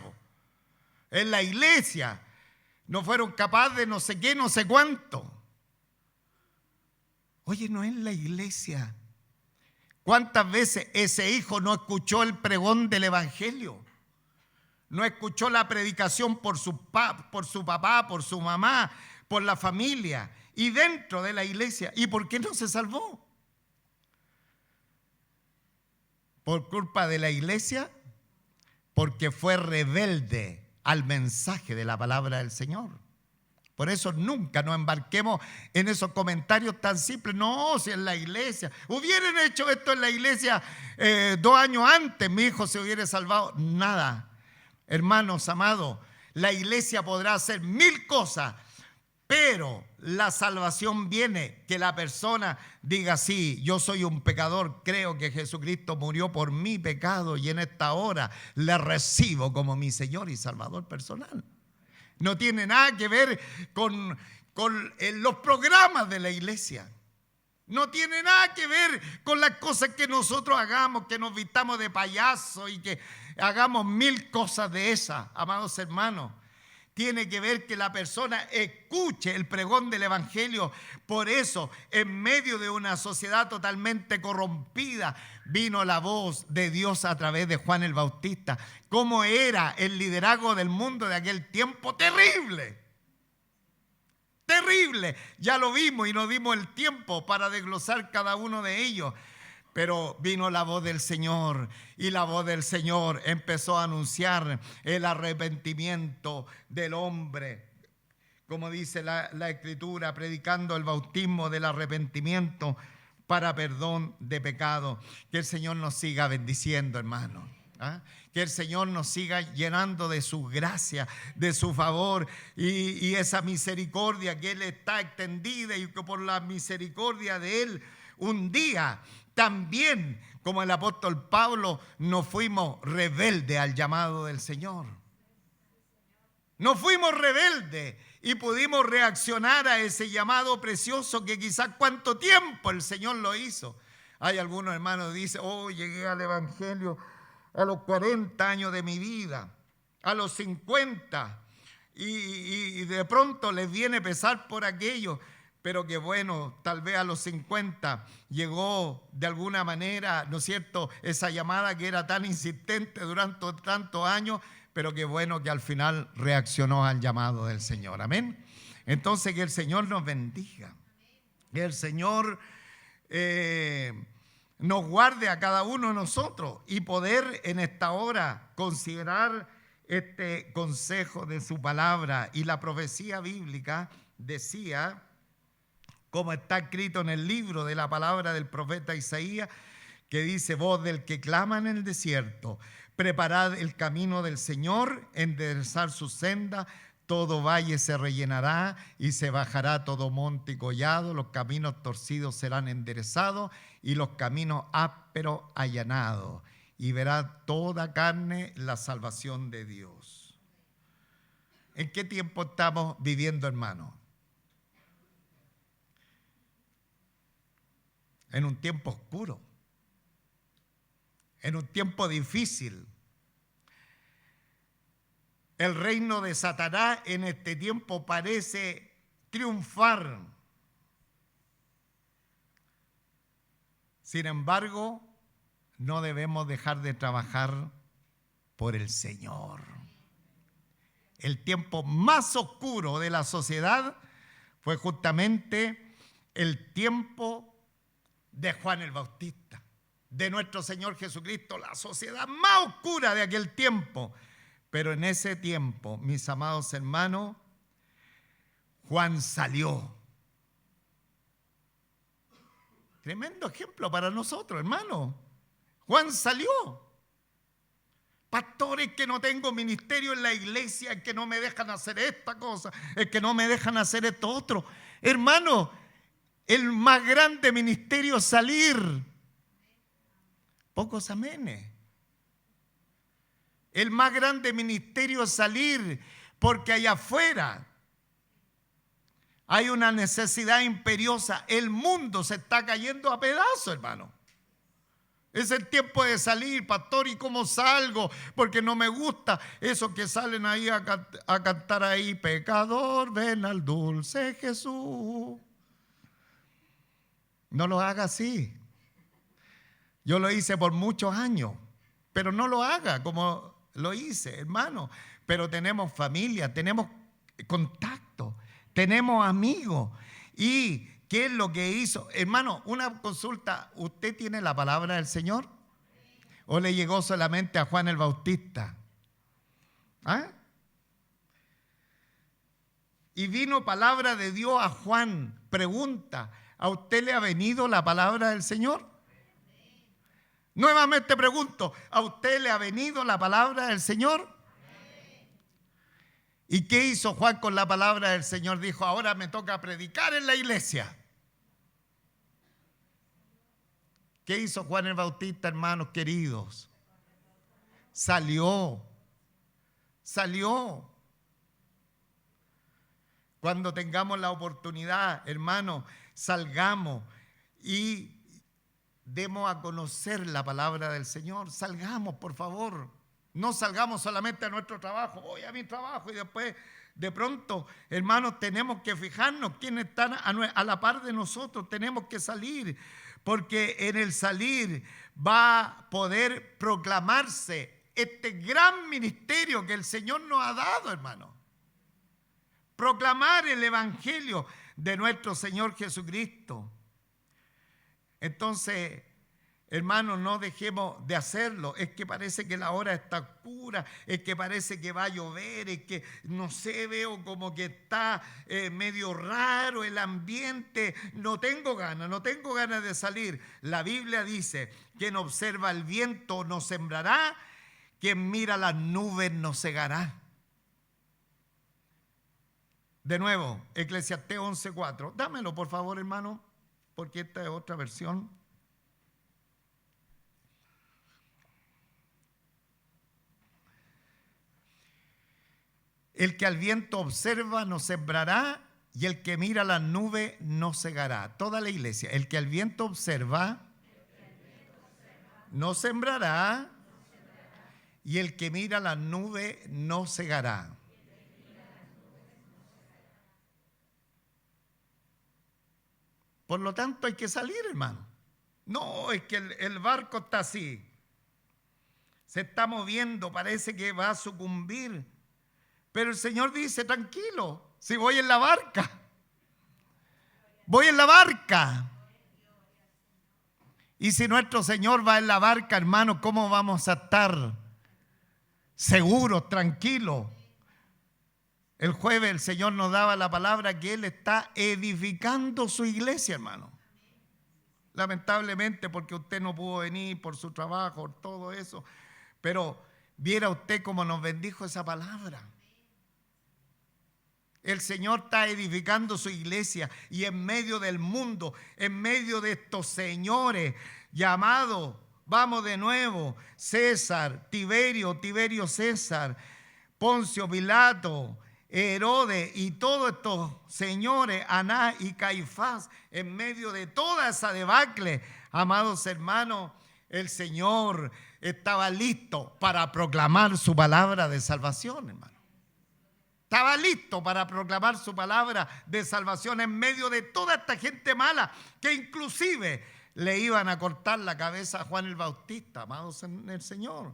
A: Es la iglesia. No fueron capaces de no sé qué, no sé cuánto. Oye, no es la iglesia. ¿Cuántas veces ese hijo no escuchó el pregón del Evangelio? No escuchó la predicación por su papá, por su mamá, por la familia y dentro de la iglesia. ¿Y por qué no se salvó? ¿Por culpa de la iglesia? Porque fue rebelde al mensaje de la palabra del Señor. Por eso nunca nos embarquemos en esos comentarios tan simples. No, si en la iglesia, hubieran hecho esto en la iglesia 2 años antes, mi hijo se hubiera salvado. Nada. Hermanos amados, la iglesia podrá hacer 1000 cosas, pero la salvación viene que la persona diga: sí, yo soy un pecador, creo que Jesucristo murió por mi pecado y en esta hora le recibo como mi Señor y Salvador personal. No tiene nada que ver con los programas de la iglesia. No tiene nada que ver con las cosas que nosotros hagamos, que nos vistamos de payaso y que hagamos 1000 cosas de esas, amados hermanos. Tiene que ver que la persona escuche el pregón del Evangelio. Por eso, en medio de una sociedad totalmente corrompida, vino la voz de Dios a través de Juan el Bautista. ¿Cómo era el liderazgo del mundo de aquel tiempo? Terrible. Terrible, ya lo vimos y nos dimos el tiempo para desglosar cada uno de ellos. Pero vino la voz del Señor y la voz del Señor empezó a anunciar el arrepentimiento del hombre. Como dice la Escritura, predicando el bautismo del arrepentimiento para perdón de pecado. Que el Señor nos siga bendiciendo, hermanos. Que el Señor nos siga llenando de su gracia, de su favor y esa misericordia que Él está extendida, y que por la misericordia de Él un día también, como el apóstol Pablo, nos fuimos rebeldes al llamado del Señor. Nos fuimos rebeldes y pudimos reaccionar a ese llamado precioso que quizás cuánto tiempo el Señor lo hizo. Hay algunos hermanos que dicen, oh, llegué al Evangelio a los 40 años de mi vida, a los 50, y de pronto les viene pesar por aquello, pero que bueno, tal vez a los 50 llegó de alguna manera, ¿no es cierto?, esa llamada que era tan insistente durante tantos años, pero que bueno que al final reaccionó al llamado del Señor. Amén. Entonces que el Señor nos bendiga, que el Señor nos guarde a cada uno de nosotros y poder en esta hora considerar este consejo de su palabra. Y la profecía bíblica decía, como está escrito en el libro de la palabra del profeta Isaías, que dice, voz del que clama en el desierto, preparad el camino del Señor, enderezar su senda, todo valle se rellenará y se bajará todo monte y collado, los caminos torcidos serán enderezados y los caminos ásperos allanados, y verá toda carne la salvación de Dios. ¿En qué tiempo estamos viviendo, hermanos? En un tiempo oscuro, en un tiempo difícil. El reino de Satanás en este tiempo parece triunfar. Sin embargo, no debemos dejar de trabajar por el Señor. El tiempo más oscuro de la sociedad fue justamente el tiempo de Juan el Bautista, de nuestro Señor Jesucristo, la sociedad más oscura de aquel tiempo. Pero en ese tiempo, mis amados hermanos, Juan salió. Tremendo ejemplo para nosotros, hermanos. Juan salió. Pastores, que no tengo ministerio en la iglesia, es que no me dejan hacer esta cosa, es que no me dejan hacer esto otro. Hermano, el más grande ministerio es salir. Pocos amenes. El más grande ministerio es salir, porque allá afuera hay una necesidad imperiosa. El mundo se está cayendo a pedazos, hermano. Es el tiempo de salir, pastor, ¿y cómo salgo? Porque no me gusta esos que salen ahí a cantar ahí, pecador, ven al dulce Jesús. No lo haga así. Yo lo hice por muchos años, pero no lo haga como lo hice, hermano. Pero tenemos familia, tenemos contacto, tenemos amigos. ¿Y qué es lo que hizo? Hermano, una consulta, ¿usted tiene la palabra del Señor? ¿O le llegó solamente a Juan el Bautista? ¿Ah? Y vino palabra de Dios a Juan. Pregunta, ¿a usted le ha venido la palabra del Señor? Nuevamente pregunto, ¿a usted le ha venido la palabra del Señor? ¿Y qué hizo Juan con la palabra del Señor? Dijo, ahora me toca predicar en la iglesia. ¿Qué hizo Juan el Bautista, hermanos queridos? Salió. Cuando tengamos la oportunidad, hermanos, salgamos y demos a conocer la palabra del Señor. Salgamos, por favor. No salgamos solamente a nuestro trabajo. Voy a mi trabajo y después, de pronto, hermanos, tenemos que fijarnos quiénes están a la par de nosotros. Tenemos que salir, porque en el salir va a poder proclamarse este gran ministerio que el Señor nos ha dado, hermano. Proclamar el evangelio de nuestro Señor Jesucristo. Entonces, hermanos, no dejemos de hacerlo. Es que parece que la hora está oscura, es que parece que va a llover, es que no sé, veo como que está medio raro el ambiente. No tengo ganas de salir. La Biblia dice, quien observa el viento no sembrará, quien mira las nubes no segará. De nuevo, Eclesiastés 11:4. Dámelo, por favor, hermano, porque esta es otra versión. El que al viento observa no sembrará, y el que mira las nubes no segará. Toda la iglesia. El que al viento observa no sembrará, y el que mira las nubes no segará. Por lo tanto hay que salir, hermano. No, es que el barco está así. Se está moviendo, parece que va a sucumbir. Pero el Señor dice, tranquilo, si voy en la barca. Voy en la barca. Y si nuestro Señor va en la barca, hermano, ¿cómo vamos a estar seguros, tranquilos? El jueves el Señor nos daba la palabra que Él está edificando su iglesia, hermano. Lamentablemente, porque usted no pudo venir por su trabajo, por todo eso. Pero viera usted cómo nos bendijo esa palabra. El Señor está edificando su iglesia y en medio del mundo, en medio de estos señores llamados, vamos de nuevo, César, Tiberio César, Poncio Pilato, Herodes y todos estos señores, Anás y Caifás, en medio de toda esa debacle, amados hermanos, el Señor estaba listo para proclamar su palabra de salvación, hermano. Estaba listo para proclamar su palabra de salvación en medio de toda esta gente mala que inclusive le iban a cortar la cabeza a Juan el Bautista, amados en el Señor.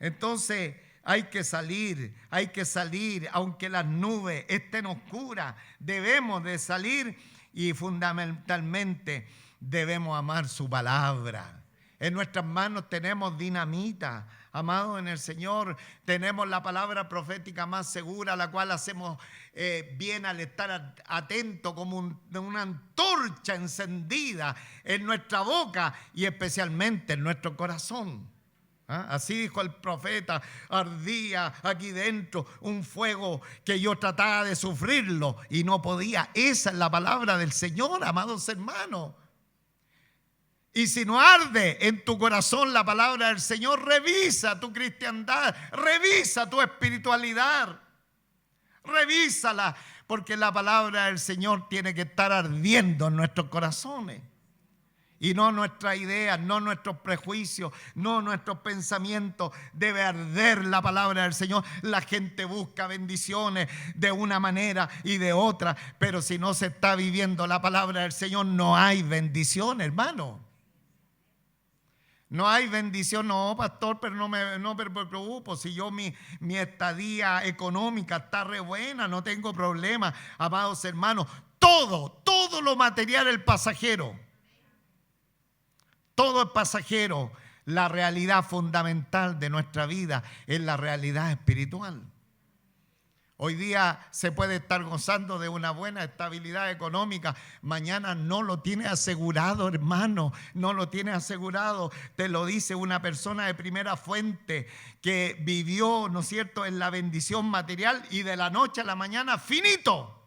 A: Entonces hay que salir, aunque las nubes estén oscuras, debemos de salir y fundamentalmente debemos amar su palabra. En nuestras manos tenemos dinamita, amados en el Señor, tenemos la palabra profética más segura, la cual hacemos bien al estar atento como una antorcha encendida en nuestra boca y especialmente en nuestro corazón. Así dijo el profeta, ardía aquí dentro un fuego que yo trataba de sufrirlo y no podía. Esa es la palabra del Señor, amados hermanos. Y si no arde en tu corazón la palabra del Señor, revisa tu cristiandad, revisa tu espiritualidad, revísala, porque la palabra del Señor tiene que estar ardiendo en nuestros corazones. Y no nuestras ideas, no nuestros prejuicios, no nuestros pensamientos. Debe arder la palabra del Señor. La gente busca bendiciones de una manera y de otra, pero si no se está viviendo la palabra del Señor, no hay bendición, hermano. No hay bendición, no, pastor, pero no me preocupo. Si yo mi estadía económica está re buena, no tengo problema, amados hermanos. Todo lo material es pasajero. Todo es pasajero. La realidad fundamental de nuestra vida es la realidad espiritual. Hoy día se puede estar gozando de una buena estabilidad económica. Mañana no lo tiene asegurado, hermano. No lo tiene asegurado. Te lo dice una persona de primera fuente que vivió, ¿no es cierto?, en la bendición material y de la noche a la mañana, finito.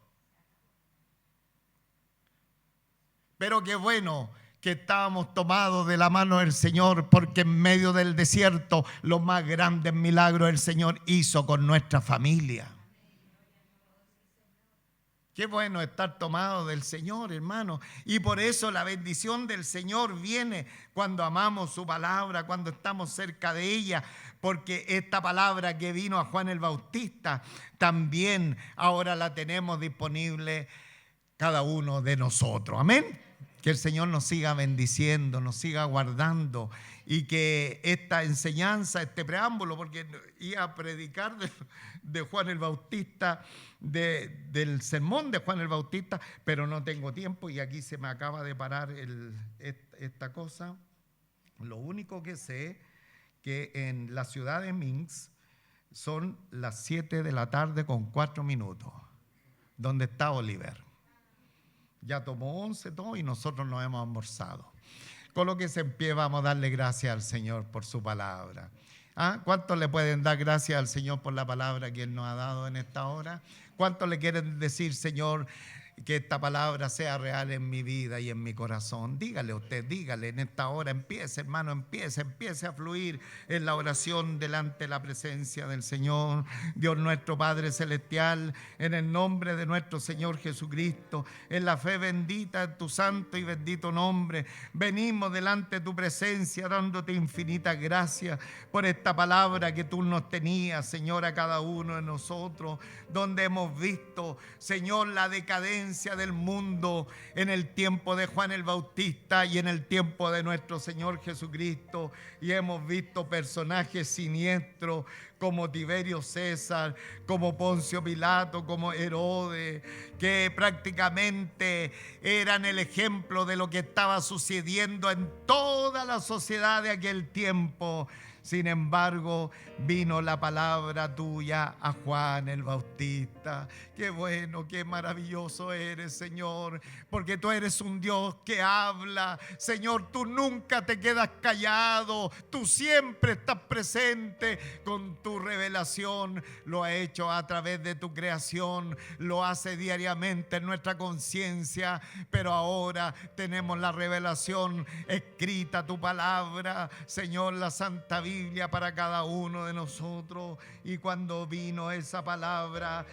A: Pero qué bueno que estábamos tomados de la mano del Señor, porque en medio del desierto los más grandes milagros el Señor hizo con nuestra familia. Qué bueno estar tomado del Señor, hermano. Y por eso la bendición del Señor viene cuando amamos su palabra, cuando estamos cerca de ella. Porque esta palabra que vino a Juan el Bautista, también ahora la tenemos disponible cada uno de nosotros. Amén. Que el Señor nos siga bendiciendo, nos siga guardando y que esta enseñanza, este preámbulo, porque iba a predicar de Juan el Bautista, del sermón de Juan el Bautista, pero no tengo tiempo y aquí se me acaba de parar esta cosa. Lo único que sé que en la ciudad de Minsk son las 7 de la tarde con 4 minutos, donde está Oliver. Ya tomó 11 todo y nosotros nos hemos almorzado. Colóquese en pie, vamos a darle gracias al Señor por su palabra. ¿Cuántos le pueden dar gracias al Señor por la palabra que Él nos ha dado en esta hora? ¿Cuántos le quieren decir, Señor, que esta palabra sea real en mi vida y en mi corazón. Dígale usted, dígale en esta hora, empiece hermano, empiece a fluir en la oración delante de la presencia del Señor. Dios nuestro Padre Celestial, en el nombre de nuestro Señor Jesucristo, en la fe bendita de tu santo y bendito nombre, venimos delante de tu presencia dándote infinitas gracias por esta palabra que tú nos tenías, Señor, a cada uno de nosotros, donde hemos visto, Señor, la decadencia del mundo en el tiempo de Juan el Bautista y en el tiempo de nuestro Señor Jesucristo, y hemos visto personajes siniestros como Tiberio César, como Poncio Pilato, como Herodes, que prácticamente eran el ejemplo de lo que estaba sucediendo en toda la sociedad de aquel tiempo. Sin embargo, vino la palabra tuya a Juan el Bautista. Qué bueno, qué maravilloso eres, Señor, porque tú eres un Dios que habla. Señor, tú nunca te quedas callado, tú siempre estás presente con tu revelación. Lo ha hecho a través de tu creación, lo hace diariamente en nuestra conciencia, pero ahora tenemos la revelación escrita, tu palabra, Señor, la Santa Biblia para cada uno de nosotros. Y cuando vino esa palabra,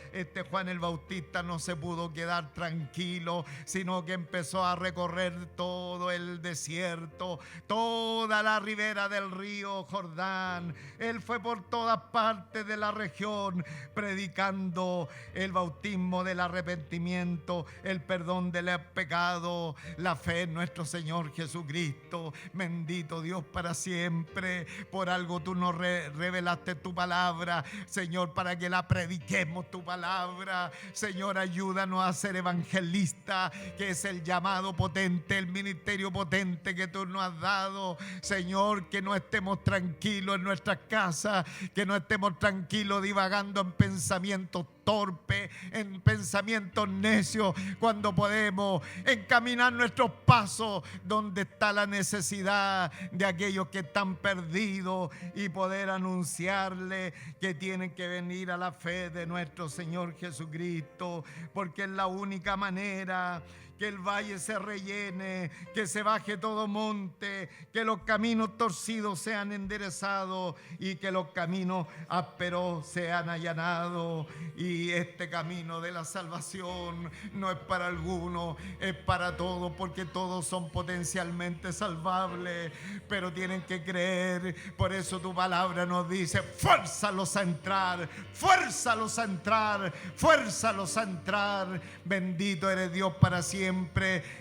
A: Juan el Bautista no se pudo quedar tranquilo, sino que empezó a recorrer todo el desierto, toda la ribera del río Jordán. Él fue por todas partes de la región predicando el bautismo del arrepentimiento, el perdón del pecado, la fe en nuestro Señor Jesucristo. Bendito Dios para siempre. Por algo tú nos revelaste tu palabra, Señor, para que la prediquemos tu palabra. Señor, ayúdanos a ser evangelistas, que es el llamado potente, el ministerio potente que tú nos has dado. Señor, que no estemos tranquilos en nuestras casas, que no estemos tranquilos divagando en pensamientos torpes, en pensamientos necios, cuando podemos encaminar nuestros pasos donde está la necesidad de aquellos que están perdidos y poder anunciarle que tienen que venir a la fe de nuestro Señor Jesucristo, porque es la única manera que el valle se rellene, que se baje todo monte, que los caminos torcidos sean enderezados y que los caminos ásperos sean allanados. Y este camino de la salvación no es para algunos, es para todos, porque todos son potencialmente salvables, pero tienen que creer. Por eso tu palabra nos dice: fuérzalos a entrar, fuérzalos a entrar, fuérzalos a entrar. Bendito eres Dios para siempre.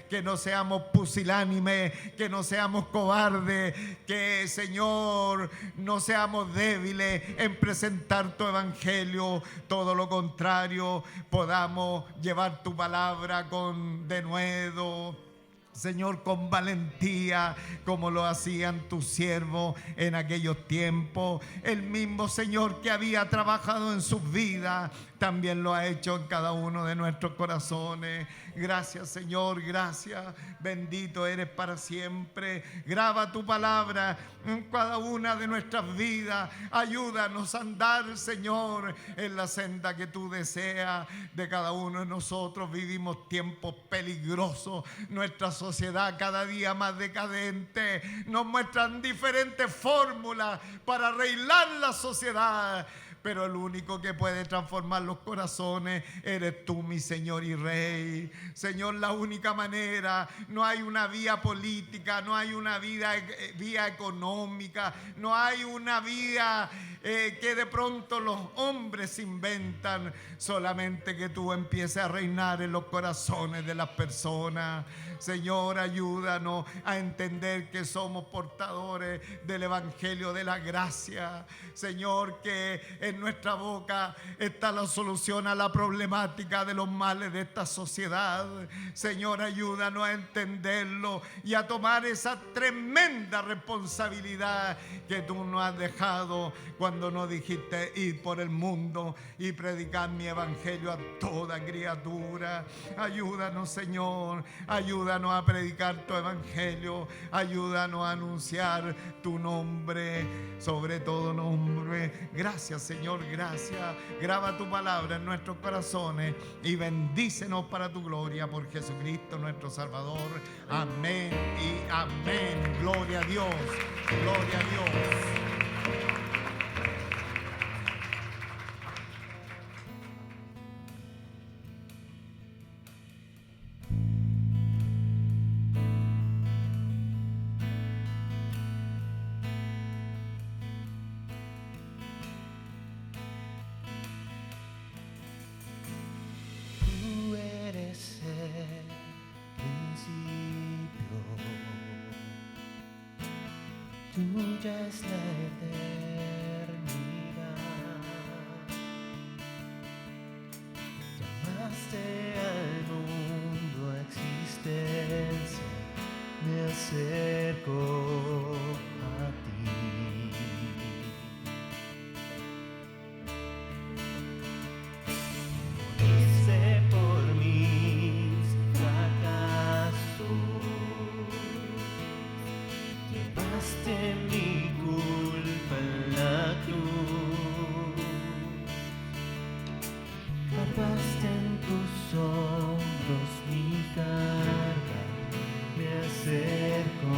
A: Que no seamos pusilánimes, que no seamos cobardes, que, Señor, no seamos débiles en presentar tu evangelio. Todo lo contrario, podamos llevar tu palabra con denuedo, Señor, con valentía, como lo hacían tus siervos en aquellos tiempos. El mismo Señor que había trabajado en sus vidas, también lo ha hecho en cada uno de nuestros corazones. Gracias, Señor, gracias. Bendito eres para siempre. Graba tu palabra en cada una de nuestras vidas. Ayúdanos a andar, Señor, en la senda que tú deseas de cada uno de nosotros. Vivimos tiempos peligrosos. Nuestra sociedad cada día más decadente. Nos muestran diferentes fórmulas para arreglar la sociedad, pero el único que puede transformar los corazones eres tú, mi Señor y Rey. Señor, la única manera. No hay una vía política, no hay una vía económica, no hay una vía que de pronto los hombres inventan. Solamente que tú empieces a reinar en los corazones de las personas. Señor, ayúdanos a entender que somos portadores del evangelio de la gracia. Señor, que en nuestra boca está la solución a la problemática de los males de esta sociedad. Señor, ayúdanos a entenderlo y a tomar esa tremenda responsabilidad que tú nos has dejado cuando nos dijiste: ir por el mundo y predicar mi evangelio a toda criatura. Ayúdanos, Señor, ayúdanos a predicar tu evangelio, ayúdanos a anunciar tu nombre sobre todo nombre. Gracias, Señor. Señor, gracias. Graba tu palabra en nuestros corazones y bendícenos para tu gloria por Jesucristo nuestro Salvador. Amén y amén. Gloria a Dios. Gloria a Dios.
B: Tuya es la eternidad. Llamaste al mundo a existencia, me acerco a ti. Moriste por mis fracasos, llevaste mi culpa en la cruz, cargaste en tus hombros mi carga, me acerco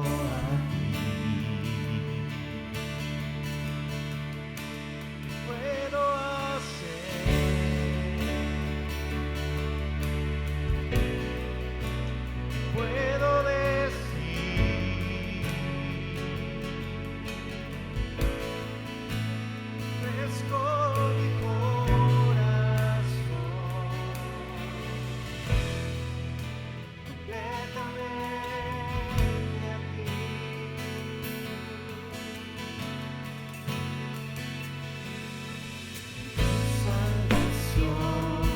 B: a ti. Puedo puedo decir, fresco mi corazón, completamente a ti. Tu salvación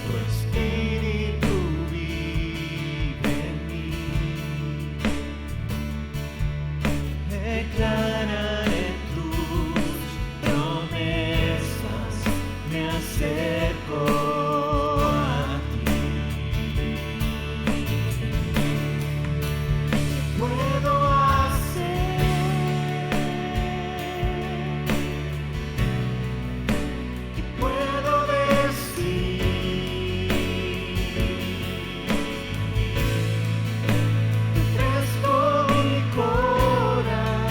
B: tu espíritu vive en mí, declararé tus promesas, me acerco a ti. Puedo y puedo decir, refresco mi corazón,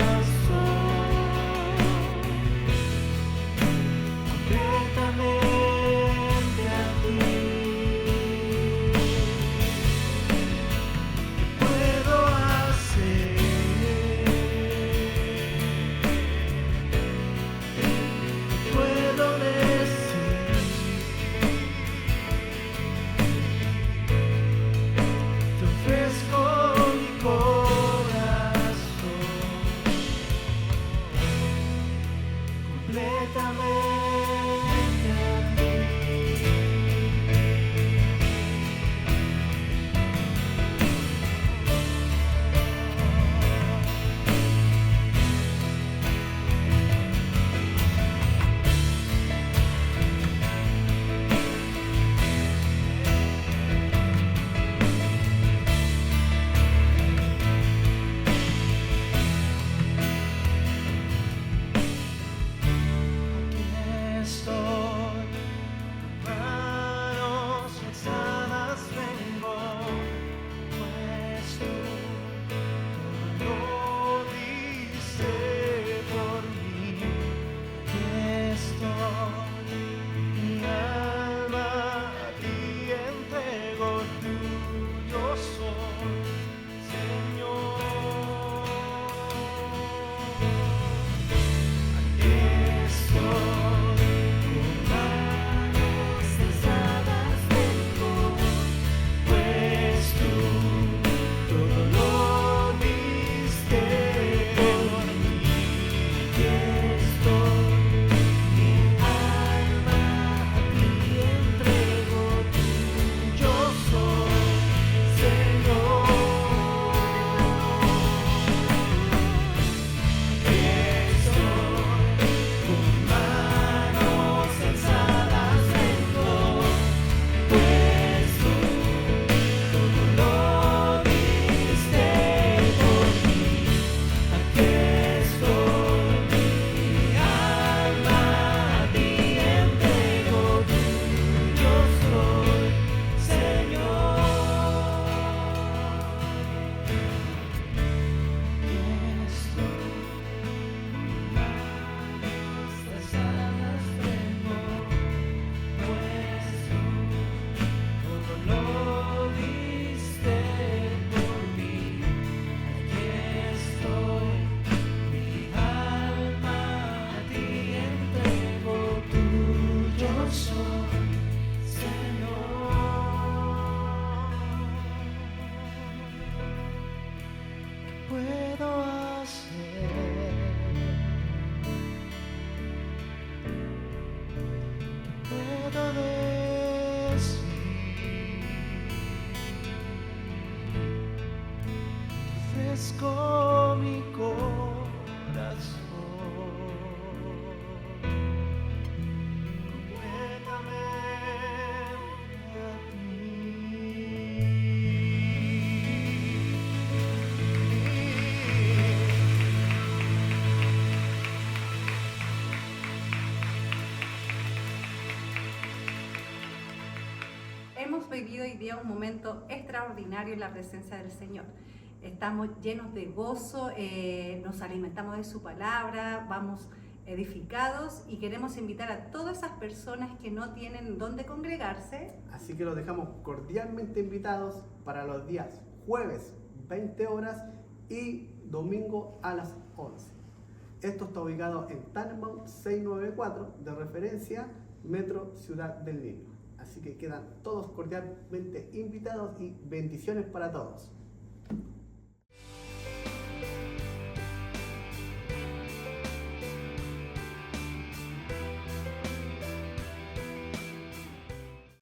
B: completamente soy, Señor. Puedo hacer, puedo decir, ofrezco mi corazón.
C: Hemos vivido hoy día un momento extraordinario en la presencia del Señor. Estamos llenos de gozo, nos alimentamos de su palabra, vamos edificados y queremos invitar a todas esas personas que no tienen dónde congregarse.
D: Así que los dejamos cordialmente invitados para los días jueves 20 horas y domingo a las 11. Esto está ubicado en Tannenbaum 694, de referencia Metro Ciudad del Niño. Así que quedan todos cordialmente invitados y bendiciones para todos.